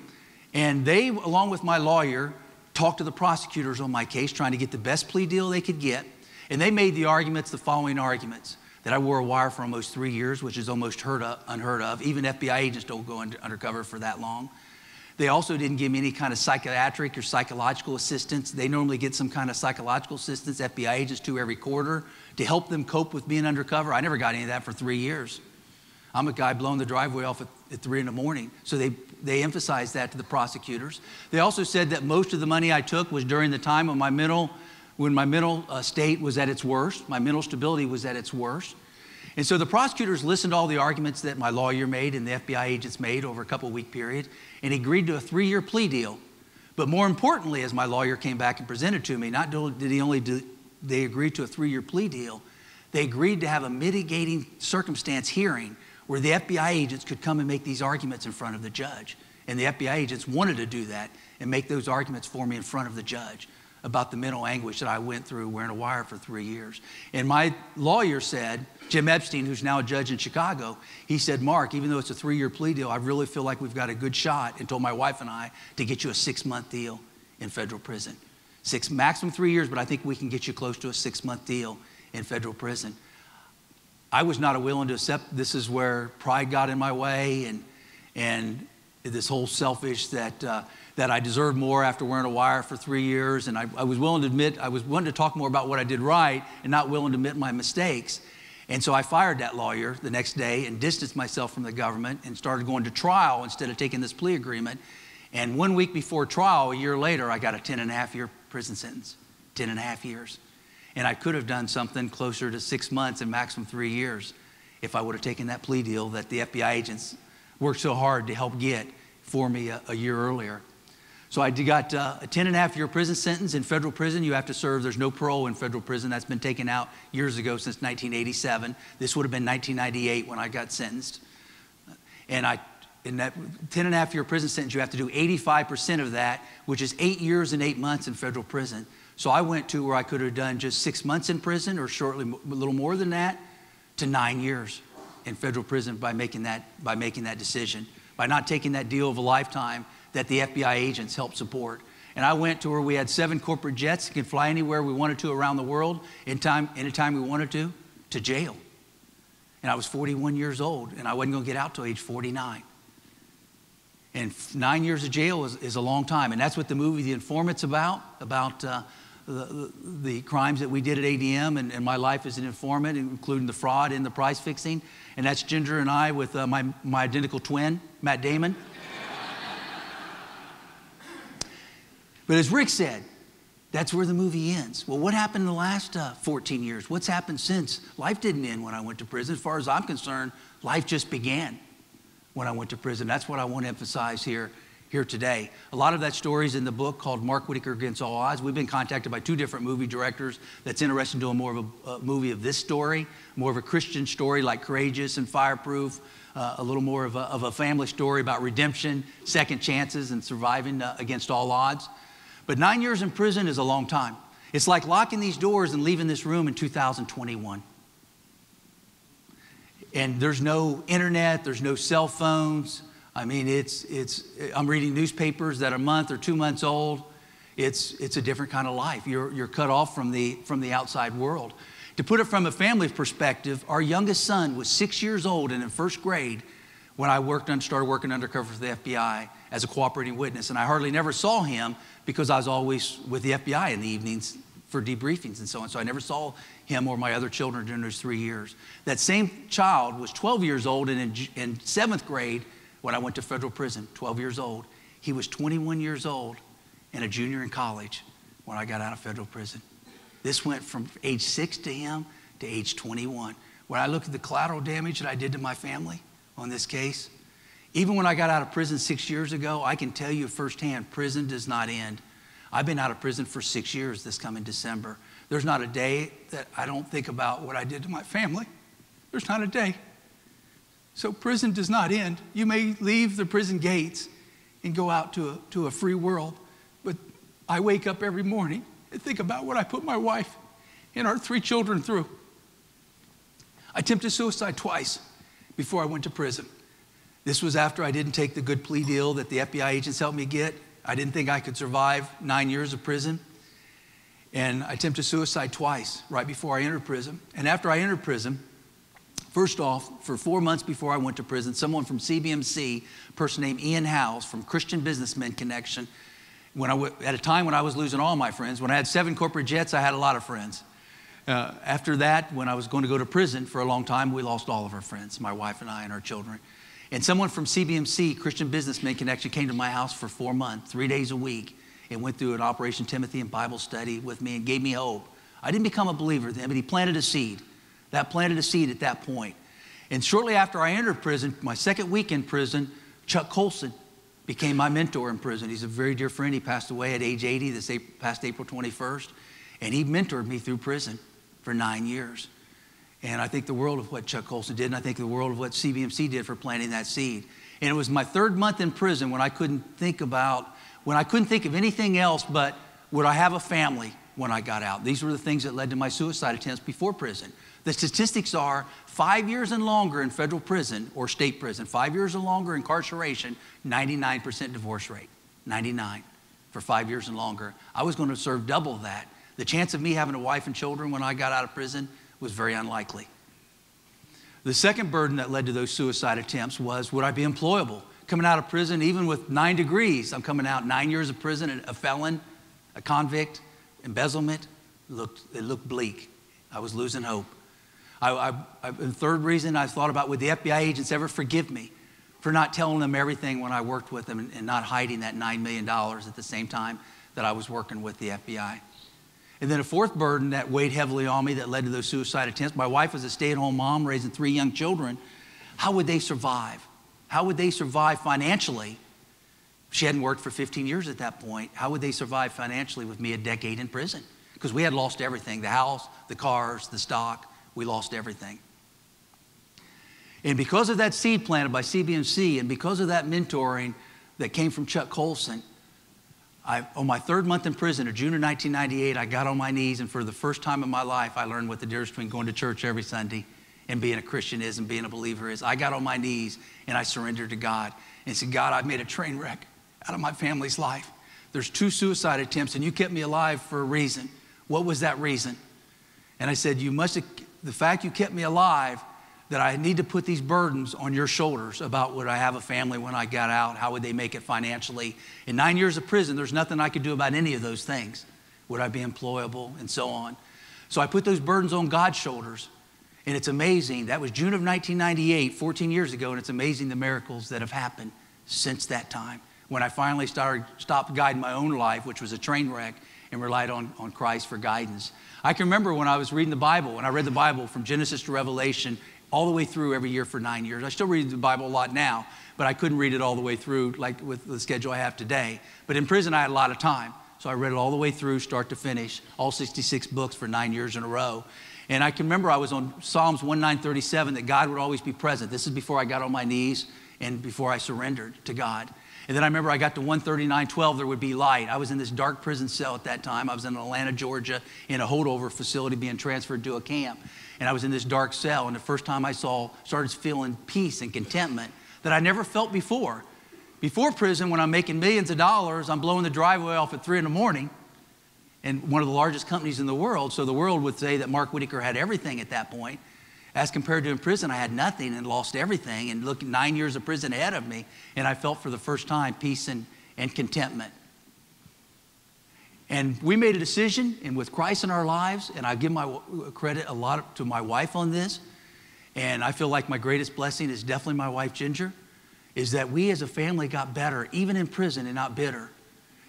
And they, along with my lawyer, talked to the prosecutors on my case, trying to get the best plea deal they could get. And they made the following arguments. That I wore a wire for almost 3 years, which is almost unheard of. Even FBI agents don't go undercover for that long. They also didn't give me any kind of psychiatric or psychological assistance. They normally get some kind of psychological assistance, FBI agents do every quarter, to help them cope with being undercover. I never got any of that for 3 years. I'm a guy blowing the driveway off at 3 in the morning. So they emphasized that to the prosecutors. They also said that most of the money I took was during the time of when my mental state was at its worst, my mental stability was at its worst. And so the prosecutors listened to all the arguments that my lawyer made and the FBI agents made over a couple-week period and agreed to a 3-year plea deal. But more importantly, as my lawyer came back and presented to me, not did they agreed to a 3-year plea deal, they agreed to have a mitigating circumstance hearing where the FBI agents could come and make these arguments in front of the judge. And the FBI agents wanted to do that and make those arguments for me in front of the judge about the mental anguish that I went through wearing a wire for 3 years. And my lawyer said, Jim Epstein, who's now a judge in Chicago, he said, Mark, even though it's a 3-year plea deal, I really feel like we've got a good shot, and told my wife and I to get you a 6-month deal in federal prison. Maximum 3 years, but I think we can get you close to a 6-month deal in federal prison. I was not willing to accept. This is where pride got in my way and this whole selfish that I deserved more after wearing a wire for 3 years. And I was willing to admit, I was willing to talk more about what I did right and not willing to admit my mistakes. And so I fired that lawyer the next day and distanced myself from the government and started going to trial instead of taking this plea agreement. And 1 week before trial, a year later, I got a 10.5-year prison sentence, 10.5 years. And I could have done something closer to 6 months and maximum 3 years if I would have taken that plea deal that the FBI agents worked so hard to help get for me a year earlier. So I got a 10.5-year prison sentence. In federal prison, you have to serve. There's no parole in federal prison. That's been taken out years ago, since 1987. This would have been 1998 when I got sentenced. And in that 10.5-year prison sentence, you have to do 85% of that, which is 8 years and 8 months in federal prison. So I went to where I could have done just 6 months in prison or shortly, a little more than that, to 9 years in federal prison by making that decision, by not taking that deal of a lifetime that the FBI agents helped support. And I went to where we had 7 corporate jets that could fly anywhere we wanted to around the world, anytime we wanted to jail. And I was 41 years old, and I wasn't going to get out till age 49. And 9 years of jail is a long time. And that's what the movie The Informant's about the crimes that we did at ADM and my life as an informant, including the fraud and the price fixing. And that's Ginger and I with my identical twin, Matt Damon. But as Rick said, that's where the movie ends. Well, what happened in the last 14 years? What's happened since? Life didn't end when I went to prison. As far as I'm concerned, life just began when I went to prison. That's what I want to emphasize here today. A lot of that story is in the book called Mark Whitacre Against All Odds. We've been contacted by 2 different movie directors that's interested in doing more of a movie of this story, more of a Christian story like Courageous and Fireproof, a little more of a family story about redemption, second chances, and surviving against all odds. But 9 years in prison is a long time. It's like locking these doors and leaving this room in 2021. And there's no internet, there's no cell phones. I mean, I'm reading newspapers that are a month or 2 months old. It's a different kind of life. You're cut off from the outside world. To put it from a family perspective, our youngest son was 6 years old and in first grade when I started working undercover for the FBI as a cooperating witness. And I hardly never saw him because I was always with the FBI in the evenings for debriefings and so on. So I never saw him or my other children during those 3 years. That same child was 12 years old and in 7th grade when I went to federal prison, 12 years old. He was 21 years old and a junior in college when I got out of federal prison. This went from age 6 to him to age 21. When I look at the collateral damage that I did to my family on this case, even when I got out of prison 6 years ago, I can tell you firsthand, prison does not end. I've been out of prison for 6 years this coming December. There's not a day that I don't think about what I did to my family. There's not a day. So prison does not end. You may leave the prison gates and go out to a free world, but I wake up every morning and think about what I put my wife and our 3 children through. I attempted suicide twice before I went to prison. This was after I didn't take the good plea deal that the FBI agents helped me get. I didn't think I could survive 9 years of prison. And I attempted suicide twice right before I entered prison. And after I entered prison, first off, for 4 months before I went to prison, someone from CBMC, a person named Ian Howes from Christian Businessmen Connection, at a time when I was losing all my friends, when I had 7 corporate jets, I had a lot of friends. After that, when I was going to go to prison for a long time, we lost all of our friends, my wife and I and our children. And someone from CBMC, Christian Businessmen Connection, came to my house for 4 months, 3 days a week, and went through an Operation Timothy and Bible study with me and gave me hope. I didn't become a believer then, but he planted a seed. That planted a seed at that point. And shortly after I entered prison, my second week in prison, Chuck Colson became my mentor in prison. He's a very dear friend. He passed away at age 80 this past April 21st. And he mentored me through prison for 9 years. And I think the world of what Chuck Colson did, and I think the world of what CBMC did for planting that seed. And it was my 3rd month in prison when I couldn't think of anything else but would I have a family when I got out. These were the things that led to my suicide attempts before prison. The statistics are 5 years and longer in federal prison or state prison, 5 years and longer incarceration, 99% divorce rate, 99 for 5 years and longer. I was going to serve double that. The chance of me having a wife and children when I got out of prison was very unlikely. The second burden that led to those suicide attempts was, would I be employable? Coming out of prison, even with 9 degrees, I'm coming out 9 years of prison, a felon, a convict, embezzlement, it looked bleak. I was losing hope. The third reason I thought about, would the FBI agents ever forgive me for not telling them everything when I worked with them and not hiding that $9 million at the same time that I was working with the FBI. And then a fourth burden that weighed heavily on me that led to those suicide attempts. My wife was a stay-at-home mom raising 3 young children. How would they survive? How would they survive financially? She hadn't worked for 15 years at that point. How would they survive financially with me a decade in prison? Because we had lost everything, the house, the cars, the stock. We lost everything. And because of that seed planted by CBMC and because of that mentoring that came from Chuck Colson, On my 3rd month in prison, in June of 1998, I got on my knees, and for the first time in my life, I learned what the difference between going to church every Sunday and being a Christian is and being a believer is. I got on my knees and I surrendered to God and said, God, I've made a train wreck out of my family's life. There's 2 suicide attempts and you kept me alive for a reason. What was that reason? And I said, the fact you kept me alive, that I need to put these burdens on your shoulders about would I have a family when I got out? How would they make it financially? In 9 years of prison, there's nothing I could do about any of those things. Would I be employable and so on? So I put those burdens on God's shoulders. And it's amazing. That was June of 1998, 14 years ago, and it's amazing the miracles that have happened since that time. When I finally stopped guiding my own life, which was a train wreck, and relied on Christ for guidance. I can remember when I was reading the Bible, and I read the Bible from Genesis to Revelation all the way through every year for 9 years. I still read the Bible a lot now, but I couldn't read it all the way through like with the schedule I have today. But in prison, I had a lot of time. So I read it all the way through, start to finish, all 66 books for 9 years in a row. And I can remember I was on Psalms 1:9-37, that God would always be present. This is before I got on my knees and before I surrendered to God. And then I remember I got to 139:12, there would be light. I was in this dark prison cell at that time. I was in Atlanta, Georgia, in a holdover facility being transferred to a camp. And I was in this dark cell, and the first time I started feeling peace and contentment that I never felt before. Before prison, when I'm making millions of dollars, I'm blowing the driveway off at 3 in the morning, and one of the largest companies in the world, so the world would say that Mark Whitacre had everything at that point. As compared to in prison, I had nothing and lost everything, and look, 9 years of prison ahead of me, and I felt for the first time peace and contentment. And we made a decision, and with Christ in our lives, and I give my credit a lot to my wife on this, and I feel like my greatest blessing is definitely my wife, Ginger, is that we as a family got better, even in prison, and not bitter.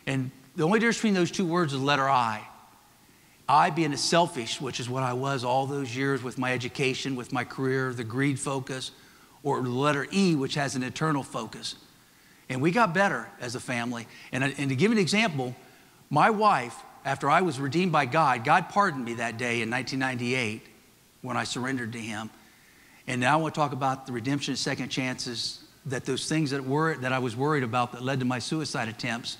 And the only difference between those 2 words is the letter I. I being a selfish, which is what I was all those years with my education, with my career, the greed focus, or the letter E, which has an eternal focus. And we got better as a family. And to give an example, my wife, after I was redeemed by God, God pardoned me that day in 1998 when I surrendered to Him. And now I want to talk about the redemption and second chances, that those things that I was worried about that led to my suicide attempts,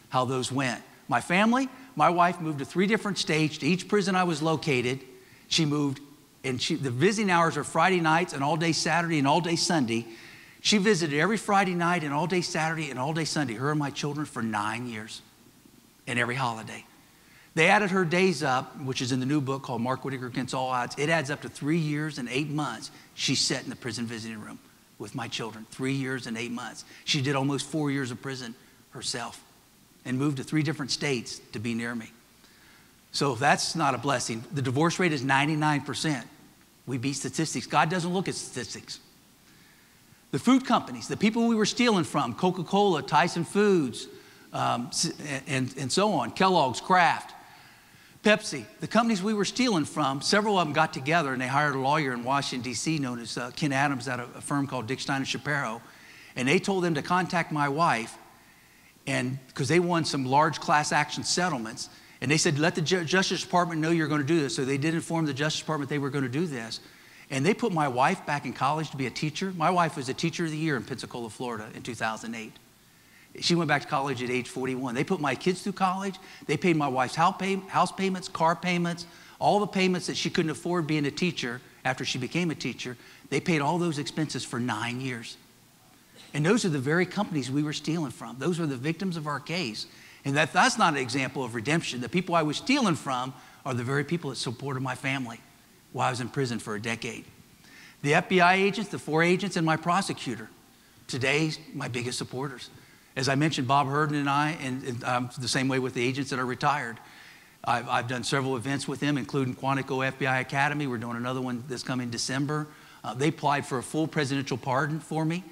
how those went. My family, my wife moved to 3 different states, to each prison I was located. She moved, and the visiting hours are Friday nights and all day Saturday and all day Sunday. She visited every Friday night and all day Saturday and all day Sunday, her and my children, for 9 years, and every holiday. They added her days up, which is in the new book called Mark Whitacre Against All Odds. It adds up to 3 years and 8 months she sat in the prison visiting room with my children. 3 years and 8 months. She did almost 4 years of prison herself and moved to 3 different states to be near me. So if that's not a blessing, the divorce rate is 99%. We beat statistics. God doesn't look at statistics. The food companies, the people we were stealing from, Coca-Cola, Tyson Foods, and so on, Kellogg's, Kraft, Pepsi, the companies we were stealing from, several of them got together and they hired a lawyer in Washington, D.C. known as Ken Adams at a firm called Dick Stein & Shapiro. And they told them to contact my wife, and because they won some large class action settlements. And they said, let the Justice Department know you're going to do this. So they did inform the Justice Department they were going to do this. And they put my wife back in college to be a teacher. My wife was a teacher of the year in Pensacola, Florida in 2008. She went back to college at age 41. They put my kids through college. They paid my wife's house payments, car payments, all the payments that she couldn't afford being a teacher after she became a teacher. They paid all those expenses for 9 years. And those are the very companies we were stealing from. Those are the victims of our case. And that's not an example of redemption. The people I was stealing from are the very people that supported my family while I was in prison for a decade. The FBI agents, the 4 agents, and my prosecutor, today, my biggest supporters. As I mentioned, Bob Hurden and I, and I'm the same way with the agents that are retired. I've done several events with them, including Quantico FBI Academy. We're doing another one this coming December. They applied for a full presidential pardon for me.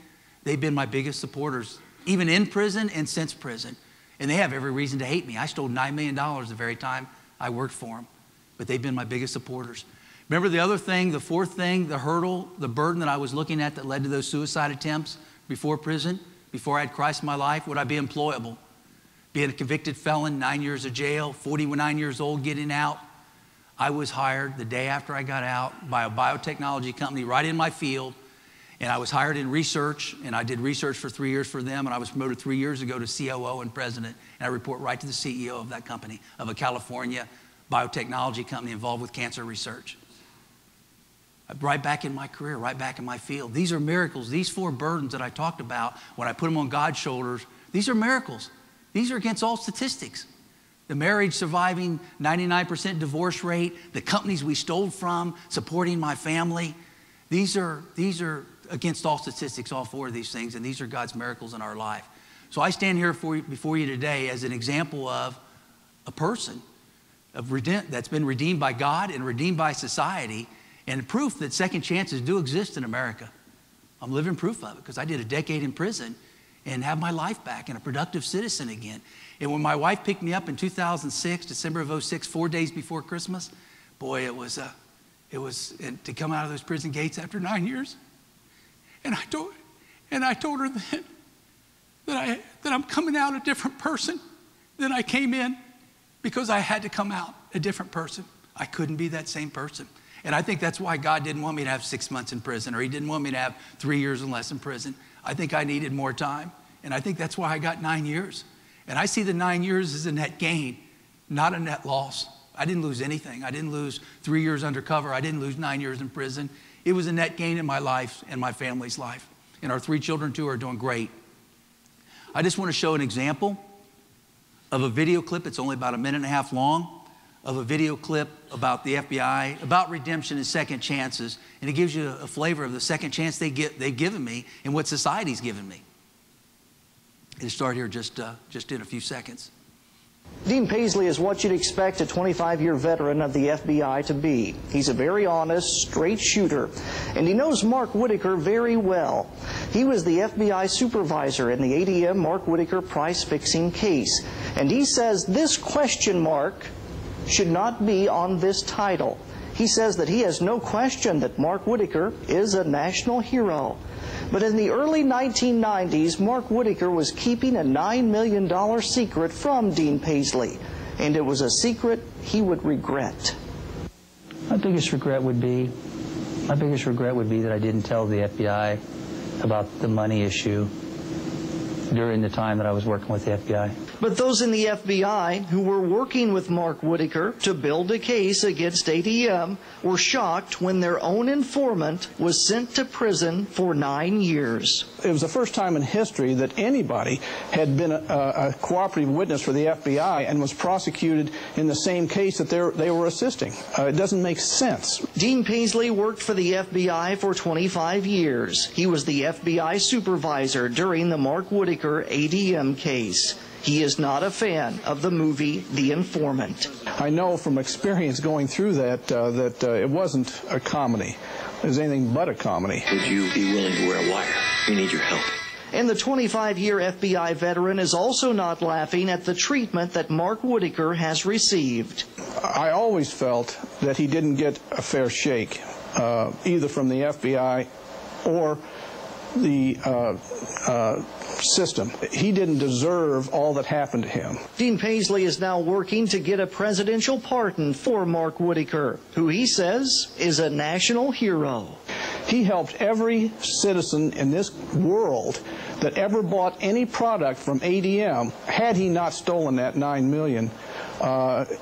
They've been my biggest supporters, even in prison and since prison. And they have every reason to hate me. I stole $9 million the very time I worked for them. But they've been my biggest supporters. Remember the other thing, the 4th thing, the hurdle, the burden that I was looking at that led to those suicide attempts before prison, before I had Christ in my life? Would I be employable? Being a convicted felon, 9 years of jail, 49 years old, getting out. I was hired the day after I got out by a biotechnology company right in my field. And I was hired in research, and I did research for 3 years for them, and I was promoted 3 years ago to COO and president, and I report right to the CEO of that company, of a California biotechnology company involved with cancer research. Right back in my career, right back in my field. These are miracles. These 4 burdens that I talked about, when I put them on God's shoulders, these are miracles. These are against all statistics. The marriage surviving, 99% divorce rate, the companies we stole from, supporting my family. These are against all statistics, all 4 of these things, and these are God's miracles in our life. So I stand here before you today as an example of a person that's been redeemed by God and redeemed by society, and proof that second chances do exist in America. I'm living proof of it because I did a decade in prison and have my life back and a productive citizen again. And when my wife picked me up in 2006, December of 2006, 4 days before Christmas, boy, it was to come out of those prison gates after 9 years. And I told her then that I'm coming out a different person than I came in, because I had to come out a different person. I couldn't be that same person. And I think that's why God didn't want me to have 6 months in prison, or he didn't want me to have 3 years and less in prison. I think I needed more time. And I think that's why I got 9 years. And I see the 9 years as a net gain, not a net loss. I didn't lose anything. I didn't lose 3 years undercover. I didn't lose 9 years in prison. It was a net gain in my life and my family's life. And our 3 children too are doing great. I just want to show an example of a video clip. It's only about 1.5 minutes long, of a video clip about the FBI, about redemption and second chances. And it gives you a flavor of the second chance they've given me and what society's given me. It'll start here just in a few seconds. Dean Paisley is what you'd expect a 25-year veteran of the FBI to be. He's a very honest, straight shooter, and he knows Mark Whitacre very well. He was the FBI supervisor in the ADM Mark Whitacre price-fixing case, and he says this question mark should not be on this title. He says that he has no question that Mark Whitacre is a national hero. But in the early 1990s, Mark Whitacre was keeping a $9 million secret from Dean Paisley, and it was a secret he would regret. My biggest regret would be that I didn't tell the FBI about the money issue during the time that I was working with the FBI. But those in the FBI who were working with Mark Whitacre to build a case against ADM were shocked when their own informant was sent to prison for 9 years. It was the first time in history that anybody had been a cooperative witness for the FBI and was prosecuted in the same case that they were assisting. It doesn't make sense. Dean Paisley worked for the FBI for 25 years. He was the FBI supervisor during the Mark Whitacre ADM case. He is not a fan of the movie The Informant. I know from experience going through that it wasn't a comedy. It was anything but a comedy. Would you be willing to wear a wire? We need your help. And the 25-year FBI veteran is also not laughing at the treatment that Mark Whitacre has received. I always felt that he didn't get a fair shake, either from the FBI or the system. He didn't deserve all that happened to him. Dean Paisley is now working to get a presidential pardon for Mark Whitacre, who he says is a national hero. He helped every citizen in this world that ever bought any product from ADM. Had he not stolen that $9 million,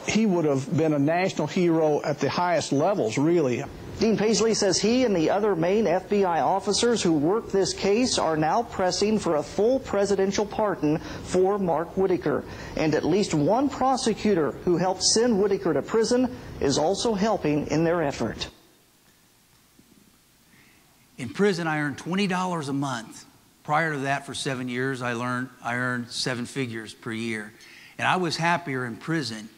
he would have been a national hero at the highest levels, really. Dean Paisley says he and the other main FBI officers who worked this case are now pressing for a full presidential pardon for Mark Whitacre. And at least one prosecutor who helped send Whitacre to prison is also helping in their effort. In prison, I earned $20 a month. Prior to that, for 7 years, I earned 7 figures per year. And I was happier in prison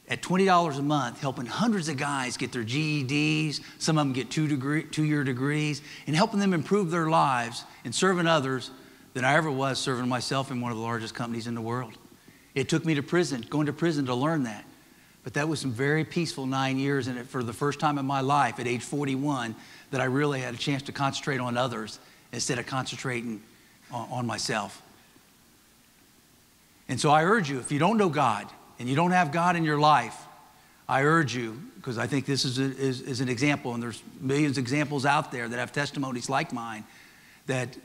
at $20 a month, helping hundreds of guys get their GEDs, some of them get two-year degrees, and helping them improve their lives and serving others than I ever was serving myself in one of the largest companies in the world. It took me to prison, going to prison to learn that. But that was some very peaceful 9 years, and for the first time in my life, at age 41, that I really had a chance to concentrate on others instead of concentrating on myself. And so I urge you, if you don't know God, and you don't have God in your life, I urge you, because I think this is an example, and there's millions of examples out there that have testimonies like mine, that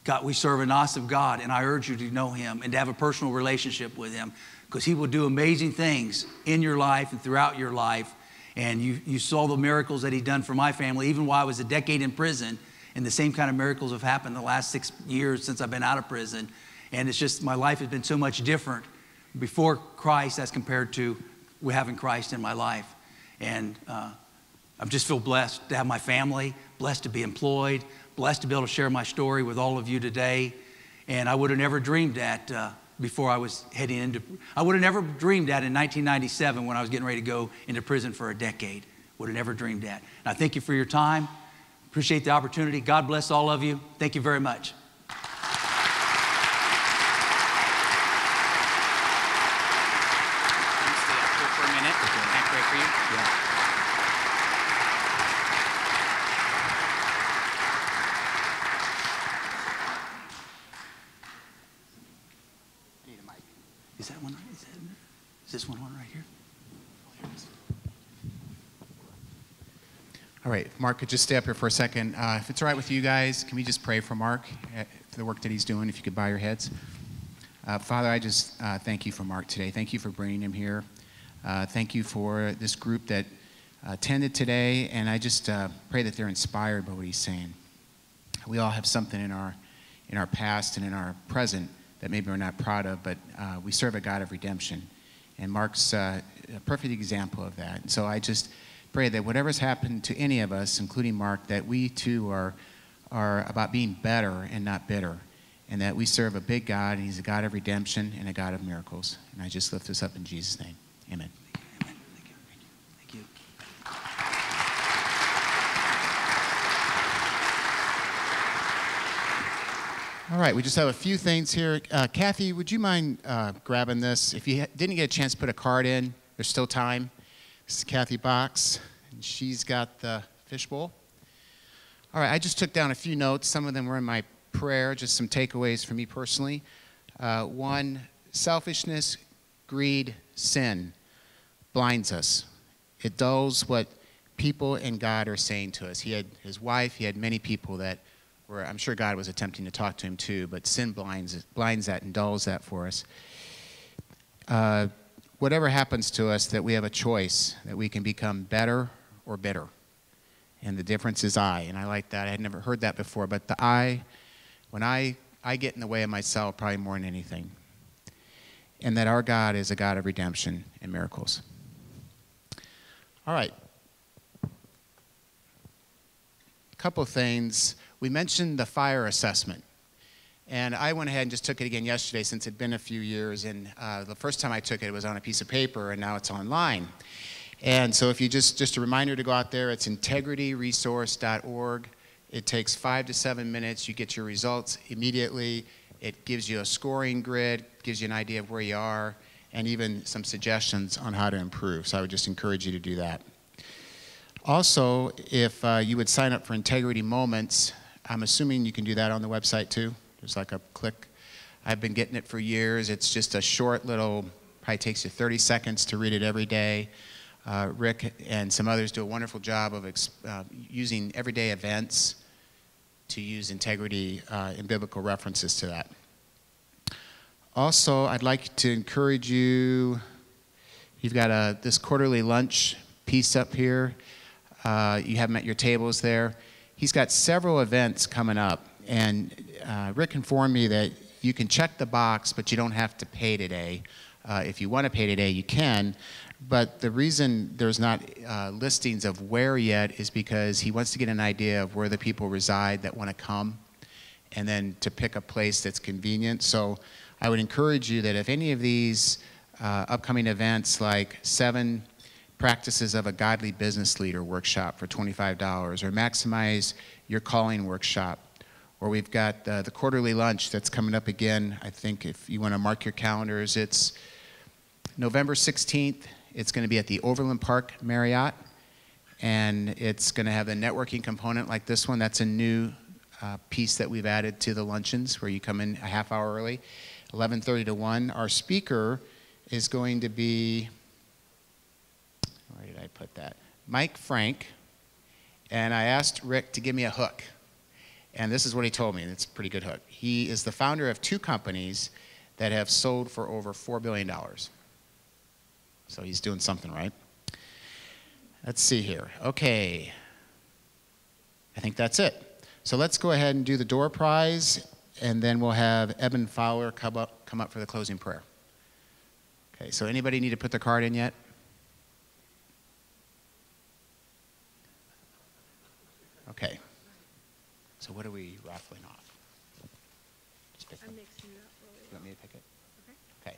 God, we serve an awesome God, and I urge you to know him and to have a personal relationship with him, because he will do amazing things in your life and throughout your life. And you saw the miracles that he's done for my family, even while I was a decade in prison, and the same kind of miracles have happened the last 6 years since I've been out of prison. And it's just, my life has been so much different before Christ as compared to having Christ in my life. And I just feel blessed to have my family, blessed to be employed, blessed to be able to share my story with all of you today. And I would have never dreamed that before I was heading into, I would have never dreamed that in 1997 when I was getting ready to go into prison for a decade. Would have never dreamed that. And I thank you for your time. Appreciate the opportunity. God bless all of you. Thank you very much. Is that one right? Is this one right here? All right, Mark could just stay up here for a second. If it's all right with you guys, can we just pray for Mark for the work that he's doing, if you could bow your heads? Father, I just thank you for Mark today. Thank you for bringing him here. Thank you for this group that attended today, and I just pray that they're inspired by what he's saying. We all have something in our past and in our present that maybe we're not proud of, but we serve a God of redemption. And Mark's a perfect example of that. And so I just pray that whatever's happened to any of us, including Mark, that we too are about being better and not bitter. And that we serve a big God, and he's a God of redemption and a God of miracles. And I just lift this up in Jesus' name. Amen. Amen. Thank you. Thank you. All right, we just have a few things here. Kathy, would you mind grabbing this? If you didn't get a chance to put a card in, there's still time. This is Kathy Box, and she's got the fishbowl. All right, I just took down a few notes. Some of them were in my prayer, just some takeaways for me personally. One, selfishness, greed, sin blinds us. It dulls what people and God are saying to us. He had his wife, he had many people that were, I'm sure God was attempting to talk to him too, but sin blinds that and dulls that for us. Whatever happens to us, that we have a choice, that we can become better or bitter. And the difference is I, and I like that. I had never heard that before, but the I, when I get in the way of myself probably more than anything. And that our God is a God of redemption and miracles. All right. A couple of things. We mentioned the fire assessment. And I went ahead and just took it again yesterday since it had been a few years. And the first time I took it was on a piece of paper, and now it's online. And so if you just a reminder to go out there, it's integrityresource.org. It takes 5 to 7 minutes. You get your results immediately. It gives you a scoring grid, gives you an idea of where you are, and even some suggestions on how to improve. So I would just encourage you to do that. Also, if you would sign up for Integrity Moments, I'm assuming you can do that on the website too. There's like a click. I've been getting it for years. It's just a short little, probably takes you 30 seconds to read it every day. Rick and some others do a wonderful job of using everyday events to use integrity and biblical references to that. Also, I'd like to encourage you, you've got this quarterly lunch piece up here. You have them at your tables there. He's got several events coming up, and Rick informed me that you can check the box, but you don't have to pay today. If you want to pay today, you can. But the reason there's not listings of where yet is because he wants to get an idea of where the people reside that want to come, and then to pick a place that's convenient. So I would encourage you that if any of these upcoming events, like 7 Practices of a Godly Business Leader workshop for $25, or Maximize Your Calling workshop, or we've got the quarterly lunch that's coming up again. I think if you want to mark your calendars, it's November 16th. It's going to be at the Overland Park Marriott, and it's going to have a networking component like this one. That's a new piece that we've added to the luncheons, where you come in a half hour early, 11:30 to 1. Our speaker is going to be Where did I put that? Mike Frank, and I asked Rick to give me a hook. And this is what he told me, and it's a pretty good hook. He is the founder of 2 companies that have sold for over $4 billion. So he's doing something right. Let's see here. Okay. I think that's it. So let's go ahead and do the door prize, and then we'll have Eben Fowler come up for the closing prayer. Okay, so anybody need to put their card in yet? Okay. So what are we raffling off? Just pick one. I'm mixing it up really well. You want me to pick it? Okay.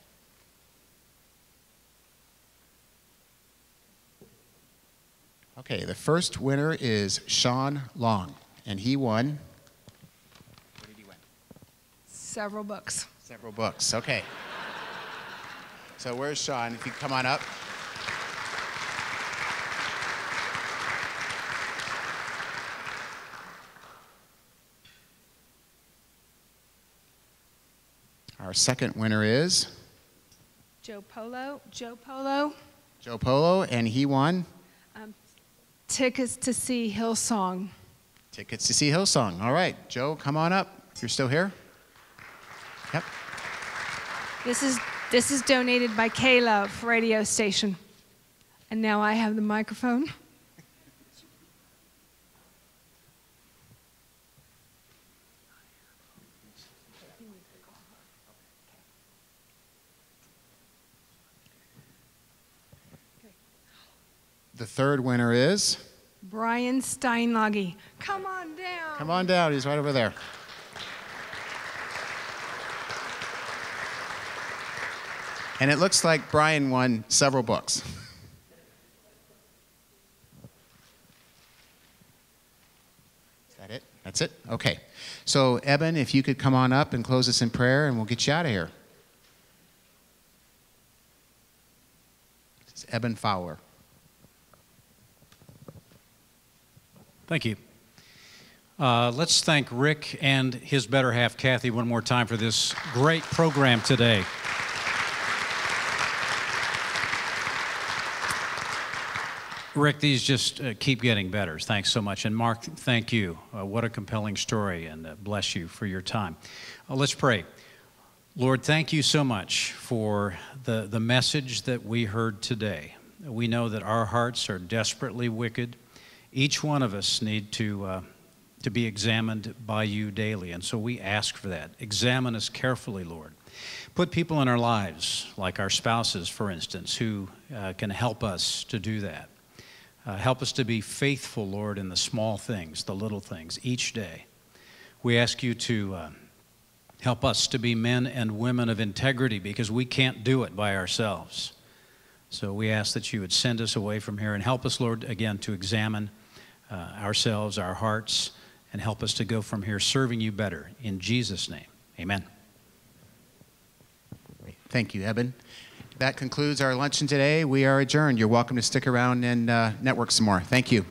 Okay, the first winner is Sean Long, and he won. What did he win? Several books. Several books, okay. So where's Sean? If you come on up. Our second winner is Joe Polo. Joe Polo. Joe Polo, and he won Tickets to see Hillsong. tickets to see Hillsong. All right, Joe, come on up. If you're still here. Yep. This is donated by K-Love radio station. And now I have the microphone. The third winner is? Brian Steinlage. Come on down. Come on down. He's right over there. And it looks like Brian won several books. Is that it? That's it? Okay. So, Eben, if you could come on up and close us in prayer, and we'll get you out of here. It's Eben Fowler. Thank you. Let's thank Rick and his better half, Kathy, one more time for this great program today. Rick, these just keep getting better. Thanks so much. And Mark, thank you. What a compelling story, and bless you for your time. Let's pray. Lord, thank you so much for the message that we heard today. We know that our hearts are desperately wicked. Each one of us need to be examined by you daily, and so we ask for that. Examine us carefully, Lord. Put people in our lives, like our spouses, for instance, who can help us to do that. Help us to be faithful, Lord, in the small things, the little things, each day. We ask you to help us to be men and women of integrity, because we can't do it by ourselves. So we ask that you would send us away from here and help us, Lord, again, to examine ourselves, our hearts, and help us to go from here serving you better. In Jesus' name, amen. Thank you, Eben. That concludes our luncheon today. We are adjourned. You're welcome to stick around and network some more. Thank you.